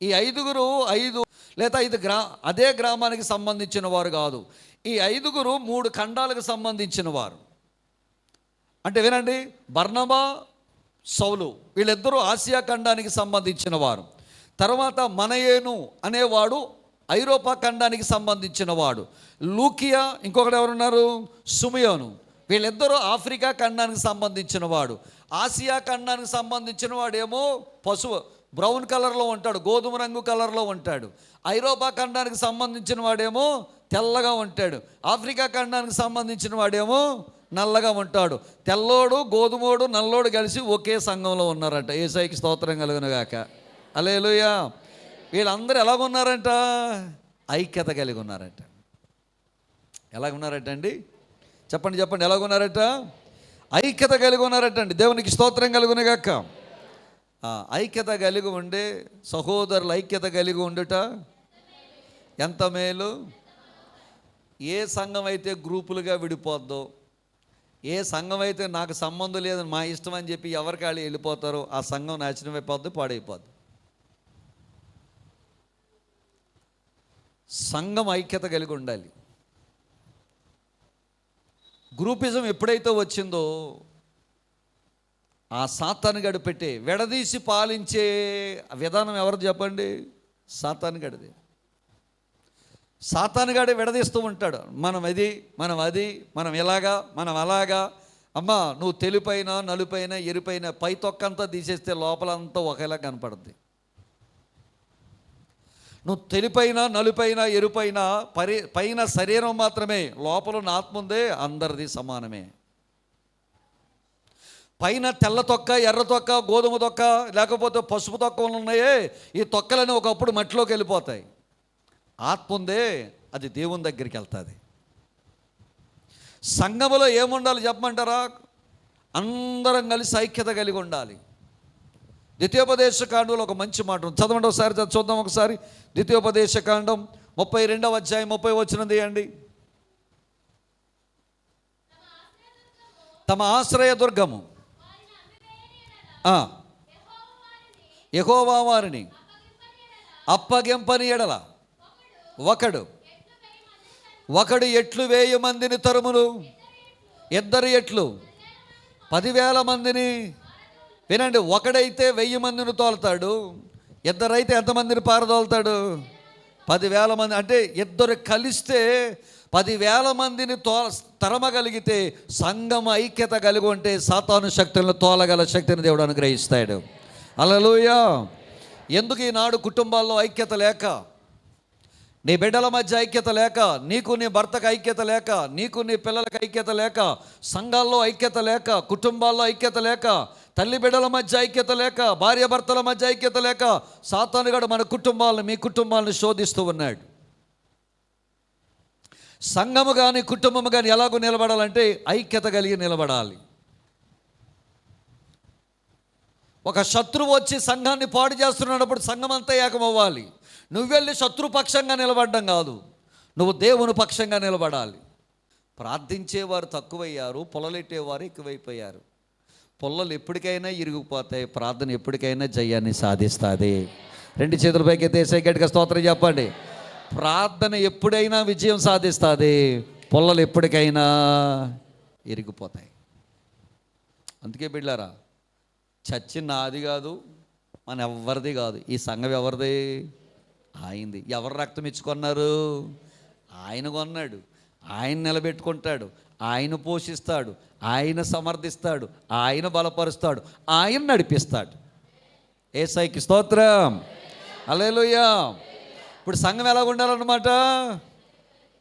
ఈ 5గురు 5 లేదా 5 అదే గ్రామానికి సంబంధించిన వారు కాదు. ఈ 5గురు 3 ఖండాలకు సంబంధించిన వారు. అంటే వినండి, బర్నబా, సౌలు వీళ్ళిద్దరూ ఆసియా ఖండానికి సంబంధించిన వారు. తర్వాత మనయేను అనేవాడు ఐరోపా ఖండానికి సంబంధించిన వాడు. లూకియా, ఇంకొకటి ఎవరున్నారు? సిమియోను. వీళ్ళిద్దరూ ఆఫ్రికా ఖండానికి సంబంధించిన వాడు. ఆసియా ఖండానికి సంబంధించిన వాడేమో బ్రౌన్ కలర్లో ఉంటాడు, గోధుమ రంగు కలర్లో ఉంటాడు. ఐరోపా ఖండానికి సంబంధించిన వాడేమో తెల్లగా ఉంటాడు. ఆఫ్రికా ఖండానికి సంబంధించిన వాడేమో నల్లగా ఉంటాడు. తెల్లోడు, గోధుమోడు, నల్లోడు కలిసి ఒకే సంఘంలో ఉన్నారంట. యేసయ్యకి స్తోత్రం కలుగునుగాక. హల్లెలూయా. వీళ్ళందరూ ఎలాగున్నారంట? ఐక్యత కలిగి ఉన్నారట. ఎలాగున్నారట అండి? చెప్పండి ఎలాగున్నారట? ఐక్యత కలిగి ఉన్నారట అండి. దేవునికి స్తోత్రం కలుగునుగాక. ఐక్యత కలిగి ఉండే సహోదరులు, ఐక్యత కలిగి ఉండుట ఎంత మేలు. ఏ సంఘం అయితే గ్రూపులుగా విడిపోద్దో, ఏ సంఘం అయితే నాకు సంబంధం లేదని మా ఇష్టం అని చెప్పి ఎవరికి వాళ్ళు వెళ్ళిపోతారో ఆ సంఘం నాశనం అయిపోద్ది, పాడైపోద్ది. సంఘం ఐక్యత కలిగి ఉండాలి. గ్రూపిజం ఎప్పుడైతే వచ్చిందో ఆ సాతానుగాడు పెట్టే విడదీసి పాలించే విధానం ఎవరు చెప్పండి? సాతానుగాడిది. సాతానుగాడే విడదీస్తూ ఉంటాడు. మనం అది, మనం ఇలాగా, మనం అలాగా. అమ్మా, నువ్వు తెలుపైనా, నలుపైనా, ఎరుపైనా పై తొక్కంతా తీసేస్తే లోపలంతా ఒకేలా కనపడుద్ది. నువ్వు తెలుపైనా, నలుపైనా, ఎరుపైనా, పైన శరీరం మాత్రమే, లోపల ఉన్న ఆత్మ ఉందే అందరిది సమానమే. పైన తెల్ల తొక్క, ఎర్ర తొక్క, గోధుమ తొక్క, లేకపోతే పసుపు తొక్కలు ఉన్నాయే, ఈ తొక్కలని ఒకప్పుడు మట్టిలోకి వెళ్ళిపోతాయి. ఆత్మ ఉందే అది దేవుని దగ్గరికి వెళ్తుంది. సంఘములో ఏముండాలి చెప్పమంటారా? అందరం కలిసి ఐక్యత కలిగి ఉండాలి. ద్వితీయోపదేశకాండంలో ఒక మంచి మాట ఉంది. చదవండి ఒకసారి, చూద్దాం ఒకసారి. ద్వితీయోపదేశకాండం 32వ అధ్యాయం 30 వచనం తీయండి. తమ ఆశ్రయదుర్గము యెహోవా వారిని అప్పగింపని ఎడల ఒకడు ఎట్లు 1000 మందిని తరుమును, ఇద్దరు ఎట్లు 10,000 మందిని. వినండి, ఒకడైతే 1000 మందిని తోలుతాడు, ఇద్దరైతే ఎంతమందిని పారదోలుతాడు? 10,000 మంది అంటే ఇద్దరు కలిస్తే 10,000 మందిని తరమగలిగితే సంఘం ఐక్యత కలిగి ఉంటే సాతాను శక్తులను తోలగల శక్తిని దేవుడు అనుగ్రహిస్తాడు. హల్లెలూయా. ఎందుకు ఈనాడు కుటుంబాల్లో ఐక్యత లేక, నీ బిడ్డల మధ్య ఐక్యత లేక, నీకు నీ భర్తకు ఐక్యత లేక, నీకు నీ పిల్లలకు ఐక్యత లేక, సంఘాల్లో ఐక్యత లేక, కుటుంబాల్లో ఐక్యత లేక, తల్లి బిడ్డల మధ్య ఐక్యత లేక, భార్య భర్తల మధ్య ఐక్యత లేక సాతానుగాడు మన కుటుంబాలను, మీ కుటుంబాలను శోధిస్తూ ఉన్నాడు. సంఘము కానీ కుటుంబము కానీ ఎలాగో నిలబడాలంటే ఐక్యత కలిగి నిలబడాలి. ఒక శత్రువు వచ్చి సంఘాన్ని పాడు చేస్తున్నప్పుడు సంఘం అంతా ఏకమవ్వాలి. నువ్వు వెళ్ళి శత్రుపక్షంగా నిలబడడం కాదు, నువ్వు దేవుని పక్షంగా నిలబడాలి. ప్రార్థించేవారు తక్కువయ్యారు, పొలలెట్టేవారు ఎక్కువైపోయారు. పొల్లలు ఎప్పటికైనా ఇరిగిపోతాయి, ప్రార్థన ఎప్పటికైనా జయాన్ని సాధిస్తుంది. 2 చేతుల పైకి ఎత్తేసి గట్టిగా స్తోత్రం చెప్పండి. ప్రార్థన ఎప్పుడైనా విజయం సాధిస్తుంది, పొల్లలు ఎప్పటికైనా ఇరిగిపోతాయి. అందుకే బిడ్డారా, చర్చి నాది కాదు, మన ఎవరిది కాదు, ఈ సంఘం ఎవరిది? ఆయనది. ఎవరు రక్తం ఇచ్చుకున్నారు? ఆయన కొన్నాడు, ఆయన నిలబెట్టుకుంటాడు, ఆయన పోషిస్తాడు, ఆయన సమర్థిస్తాడు, ఆయన బలపరుస్తాడు, ఆయన నడిపిస్తాడు. యేసయ్యకి స్తోత్రం. హల్లెలూయా. ఇప్పుడు సంఘం ఎలా ఉండాలన్నమాట?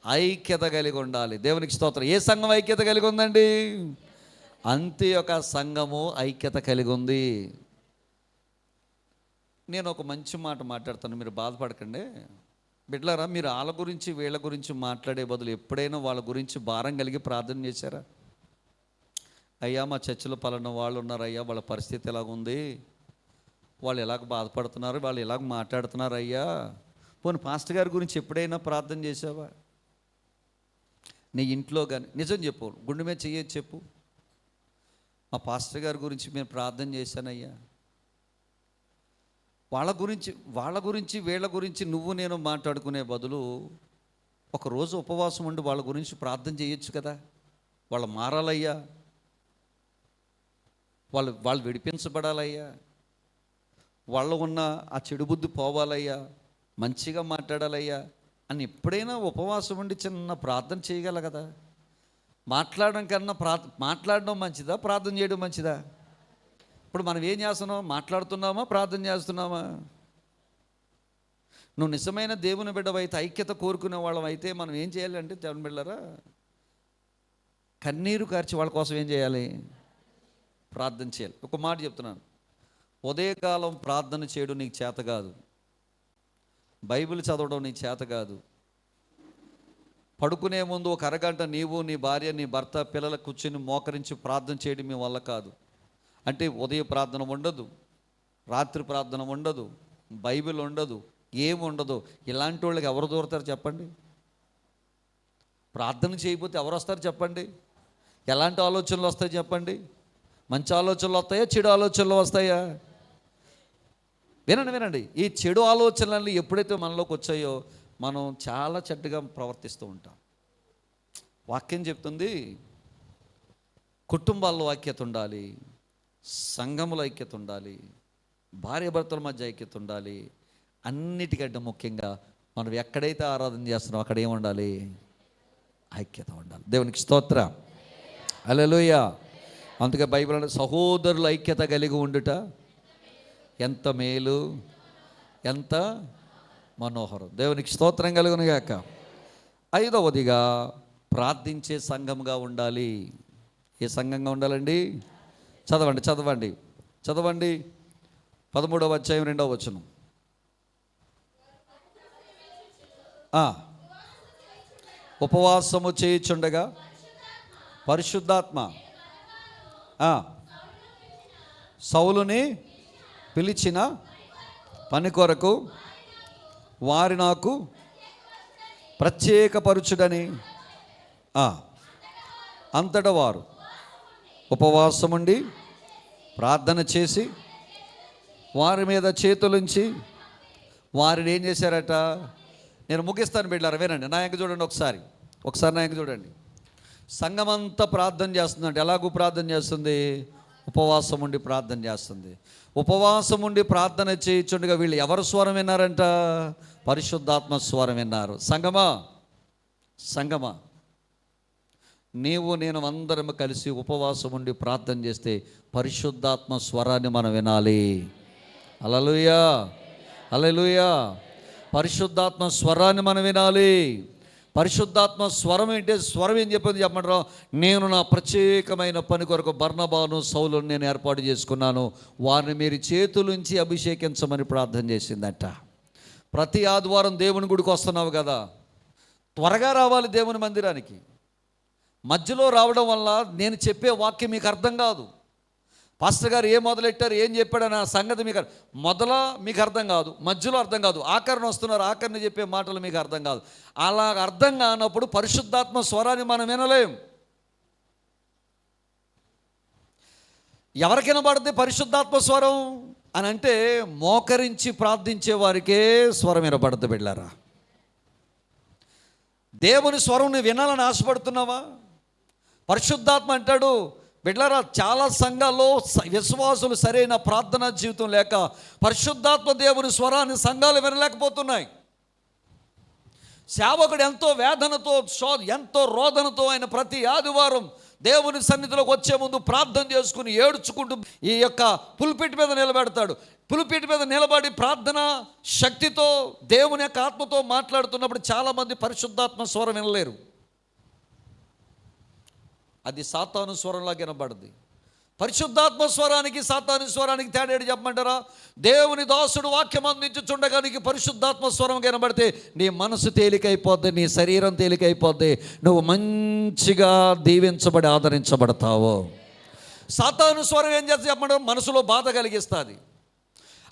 ఐక్యత కలిగి ఉండాలి. దేవునికి స్తోత్రం. ఏ సంఘం ఐక్యత కలిగి ఉందండి? అంత్యొక సంఘము ఐక్యత కలిగి ఉంది. నేను ఒక మంచి మాట మాట్లాడతాను, మీరు బాధపడకండి బిడ్డలారా. మీరు వాళ్ళ గురించి వీళ్ళ గురించి మాట్లాడే బదులు ఎప్పుడైనా వాళ్ళ గురించి భారం కలిగి ప్రార్థన చేశారా? అయ్యా, మా చర్చిలో పలానా వాళ్ళు ఉన్నారు అయ్యా, వాళ్ళ పరిస్థితి ఎలాగుంది, వాళ్ళు ఎలాగ బాధపడుతున్నారు, వాళ్ళు ఎలాగ మాట్లాడుతున్నారు అయ్యా. పోనీ పాస్టర్ గారి గురించి ఎప్పుడైనా ప్రార్థన చేసావా? నీ ఇంట్లో కానీ నిజం చెప్పు, గుండె మీద చెయ్యొచ్చు చెప్పు, మా పాస్టర్ గారి గురించి నేను ప్రార్థన చేశానయ్యా. వాళ్ళ గురించి వీళ్ళ గురించి నువ్వు నేను మాట్లాడుకునే బదులు ఒకరోజు ఉపవాసం ఉండి వాళ్ళ గురించి ప్రార్థన చేయొచ్చు కదా. వాళ్ళు మారాలయ్యా, వాళ్ళు విడిపించబడాలయ్యా, వాళ్ళు ఉన్న ఆ చెడు బుద్ధి పోవాలయ్యా, మంచిగా మాట్లాడాలయ్యా అని ఎప్పుడైనా ఉపవాసం ఉండి చిన్న ప్రార్థన చేయగల కదా. మాట్లాడడం కన్నా మాట్లాడడం మంచిదా, ప్రార్థన చేయడం మంచిదా? ఇప్పుడు మనం ఏం చేస్తున్నాం? మాట్లాడుతున్నామా, ప్రార్థన చేస్తున్నామా? నువ్వు నిజమైన దేవుని బిడ్డవైతే, ఐక్యత కోరుకునే వాళ్ళం అయితే మనం ఏం చేయాలంటే, దేవుని బిడ్డలారా, కన్నీరు కార్చి వాళ్ళ కోసం ఏం చేయాలి? ప్రార్థన చేయాలి. ఒక మాట చెప్తున్నాను, ఉదయకాలం ప్రార్థన చేయడం నీకు చేత కాదు, బైబిల్ చదవడం నీకు చేత కాదు, పడుకునే ముందు ఒక అరగంట నీవు, నీ భార్య, నీ భర్త, పిల్లల కూర్చొని మోకరించి ప్రార్థన చేయడం మీ వల్ల కాదు అంటే, ఉదయ ప్రార్థన ఉండదు, రాత్రి ప్రార్థన ఉండదు, బైబిల్ ఉండదు, ఏమి ఉండదు. ఇలాంటి వాళ్ళకి ఎవరు దూరతారు చెప్పండి? ప్రార్థన చేయకపోతే ఎవరు వస్తారు చెప్పండి? ఎలాంటి ఆలోచనలు వస్తాయి చెప్పండి? మంచి ఆలోచనలు వస్తాయా, చెడు ఆలోచనలు వస్తాయా? వినండి, ఈ చెడు ఆలోచనలు ఎప్పుడైతే మనలోకి వచ్చాయో మనం చాలా చెడ్డగా ప్రవర్తిస్తూ ఉంటాం. వాక్యం చెప్తుంది, కుటుంబాల్లో ఐక్యత ఉండాలి, సంఘములో ఐక్యత ఉండాలి, భార్య భర్తల మధ్య ఐక్యత ఉండాలి. అన్నిటికంటే ముఖ్యంగా మనం ఎక్కడైతే ఆరాధన చేస్తున్నామో అక్కడ ఏముండాలి? ఐక్యత ఉండాలి. దేవునికి స్తోత్రం. హల్లెలూయా. అందుకే బైబిల్ అంటే సహోదరుల ఐక్యత కలిగి ఉండుట ఎంత మేలు, ఎంత మనోహరం. దేవునికి స్తోత్రం కలుగును గాక. 5వదిగా ప్రార్థించే సంఘంగా ఉండాలి. ఏ సంఘంగా ఉండాలండి? చదవండి 13వ అధ్యాయం 2వ వచనం. ఉపవాసము చేయుచుండగా పరిశుద్ధాత్మ సౌలుని పిలిచిన పని కొరకు వారి నాకు ప్రత్యేకపరచుడని అంతటా వారు ఉపవాసముండి ప్రార్థన చేసి వారి మీద చేతులుంచి వారిని ఏం చేశారట? నేను ముగిస్తాను బిడ్డలారా, వినండి. నా యొక్క చూడండి, ఒకసారి నా యొక్క చూడండి. సంఘమంతా ప్రార్థన చేస్తుందంటే ఎలాగూ ప్రార్థన చేస్తుంది? ఉపవాసం ఉండి ప్రార్థన చేస్తుంది. ఉపవాసం ఉండి ప్రార్థన చేయించుండగా వీళ్ళు ఎవరు స్వరం విన్నారంట? పరిశుద్ధాత్మ స్వరం విన్నారు. సంగమా నీవు నేను అందరం కలిసి ఉపవాసం ఉండి ప్రార్థన చేస్తే పరిశుద్ధాత్మ స్వరాన్ని మనం వినాలి. హల్లెలూయా, హల్లెలూయా. పరిశుద్ధాత్మ స్వరాన్ని మనం వినాలి. పరిశుద్ధాత్మ స్వరం ఏంటి? స్వరం ఏం చెప్పింది చెప్పమంటారు? నేను నా ప్రత్యేకమైన పని కొరకు బర్నబాను సౌలును నేను ఏర్పాటు చేసుకున్నాను, వారిని మీరు చేతులుంచి అభిషేకించమని ప్రార్థన చేసిందట. ప్రతి ఆదివారం దేవుని గుడికి వస్తున్నావు కదా, త్వరగా రావాలి దేవుని మందిరానికి. మధ్యలో రావడం వల్ల నేను చెప్పే వాక్యం మీకు అర్థం కాదు. పాస్టర్ గారు ఏం మొదలెట్టారు, ఏం చెప్పాడని ఆ సంగతి మీకు అర్థం కాదు, మధ్యలో అర్థం కాదు, ఆఖరణ వస్తున్నారు, ఆఖరణ చెప్పే మాటలు మీకు అర్థం కాదు. అలా అర్థం కానప్పుడు పరిశుద్ధాత్మ స్వరాన్ని మనం వినలేం. ఎవరికి వినబడుతుంది పరిశుద్ధాత్మ స్వరం అని అంటే? మోకరించి ప్రార్థించే వారికే స్వరం వినబడుతుంది. బిడ్డలారా, దేవుని స్వరం నువ్వు వినాలని ఆశపడుతున్నావా? పరిశుద్ధాత్మ అంటాడు, బిడ్డలారా, చాలా సంఘాల్లో విశ్వాసులు సరైన ప్రార్థనా జీవితం లేక పరిశుద్ధాత్మ దేవుని స్వరాన్ని సంఘాలు వినలేకపోతున్నాయి. సేవకుడు ఎంతో వేదనతో ఎంతో రోదనతో ఆయన ప్రతి ఆదివారం దేవుని సన్నిధిలోకి వచ్చే ముందు ప్రార్థన చేసుకుని ఏడ్చుకుంటూ ఈ యొక్క పుల్పిట్ మీద నిలబెడతాడు. పుల్పిట్ మీద నిలబడి ప్రార్థన శక్తితో దేవుని యొక్క ఆత్మతో మాట్లాడుతున్నప్పుడు చాలామంది పరిశుద్ధాత్మ స్వరం వినలేరు. అది సాతాను స్వరంలా వినబడుతుంది. పరిశుద్ధాత్మ స్వరానికి సాతాను స్వరానికి తేడా చెప్పమంటారా? దేవుని దాసుడు వాక్యం అందించుచుండగా నీకు పరిశుద్ధాత్మ స్వరం వినబడితే నీ మనసు తేలికైపోద్ది, నీ శరీరం తేలికైపోద్ది, నువ్వు మంచిగా దీవించబడి ఆదరించబడతావు. సాతాను స్వరం ఏం చేస్తే చెప్పమంటారు? మనసులో బాధ కలిగిస్తుంది.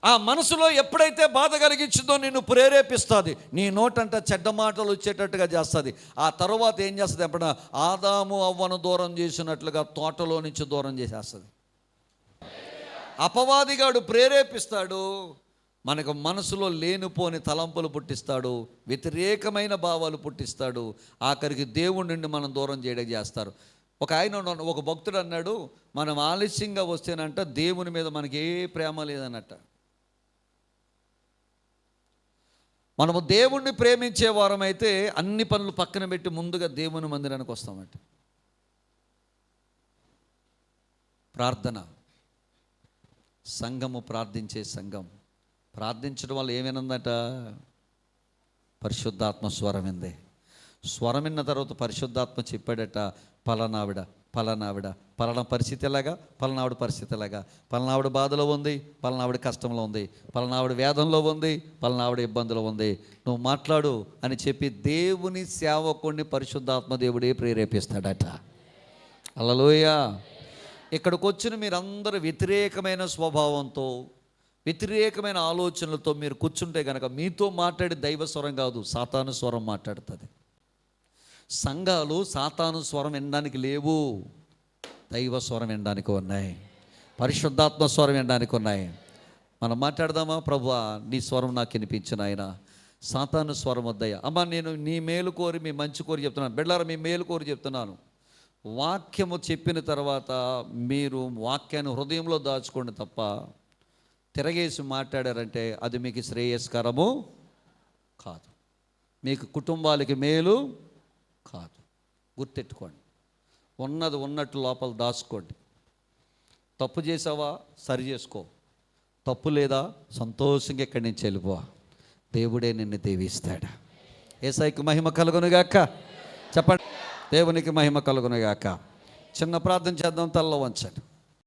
ఆ మనసులో ఎప్పుడైతే బాధ కలిగించిందో నిన్ను ప్రేరేపిస్తుంది, నీ నోటంట చెడ్డ మాటలు వచ్చేటట్టుగా చేస్తుంది. ఆ తర్వాత ఏం చేస్తుంది? ఎప్పుడైనా ఆదాము అవ్వను దూరం చేసినట్లుగా తోటలో నుంచి దూరం చేసేస్తుంది. అపవాదిగాడు ప్రేరేపిస్తాడు, మనకు మనసులో లేనిపోని తలంపులు పుట్టిస్తాడు, వ్యతిరేకమైన భావాలు పుట్టిస్తాడు, ఆఖరికి దేవుడి నుండి మనం దూరం చేయడం చేస్తారు. ఒక భక్తుడు అన్నాడు, మనం ఆలస్యంగా వస్తేనంట దేవుని మీద మనకి ఏ ప్రేమ లేదన్నట్ట. మనము దేవుణ్ణి ప్రేమించే వారమైతే అన్ని పనులు పక్కన పెట్టి ముందుగా దేవుని మందిరానికి వస్తామంట. ప్రార్థన, సంఘము ప్రార్థించే సంఘం ప్రార్థించడం వల్ల ఏమైందట? పరిశుద్ధాత్మ స్వరం విందే. స్వరం విన్న తర్వాత పరిశుద్ధాత్మ చెప్పాడట, పలానావిడ పలానా పరిస్థితి ఎలాగా, పలానావిడ పరిస్థితి ఎలాగా, పలానావిడ బాధలో ఉంది, పలానావిడ కష్టంలో ఉంది, పలానావిడ వేదంలో ఉంది, పలానావిడ ఇబ్బందులో ఉంది, నువ్వు మాట్లాడు అని చెప్పి దేవుని సేవకుడిని పరిశుద్ధాత్మ దేవుడే ప్రేరేపిస్తాడట. హల్లెలూయా. ఇక్కడికి వచ్చిన మీరందరూ వ్యతిరేకమైన స్వభావంతో, వ్యతిరేకమైన ఆలోచనలతో మీరు కూర్చుంటే కనుక మీతో మాట్లాడే దైవ స్వరం కాదు, సాతాను స్వరం మాట్లాడుతుంది. సంఘాలు సాతాను స్వరం వినడానికి లేవు, దైవ స్వరం వినడానికి ఉన్నాయి, పరిశుద్ధాత్మ స్వరం వినడానికి ఉన్నాయి. మనం మాట్లాడదామా? ప్రభువా, నీ స్వరం నాకు వినిపించిన ఆయన, సాతాను స్వరం వద్దయ్యా. అమ్మ, నేను నీ మేలు కోరి మీ మంచి కోరి చెప్తున్నాను. బిడ్డలారా, మీ మేలు కోరి చెప్తున్నాను. వాక్యము చెప్పిన తర్వాత మీరు వాక్యాన్ని హృదయంలో దాచుకోండి తప్ప తిరగేసి మాట్లాడారంటే అది మీకు శ్రేయస్కరము కాదు, మీకు కుటుంబాలకి మేలు కాదు. గుర్తెట్టుకోండి. ఉన్నది ఉన్నట్టు లోపల దాచుకోండి. తప్పు చేసావా? సరి చేసుకో. తప్పు లేదా? సంతోషంగా ఇక్కడి నుంచి వెళ్ళిపో. దేవుడే నిన్ను దీవిస్తాడు. యేసయ్యకు మహిమ కలుగునుగాక. చెప్పండి, దేవునికి మహిమ కలుగునుగాక. చిన్న ప్రార్థన చేద్దాం. తలలో వంచండి.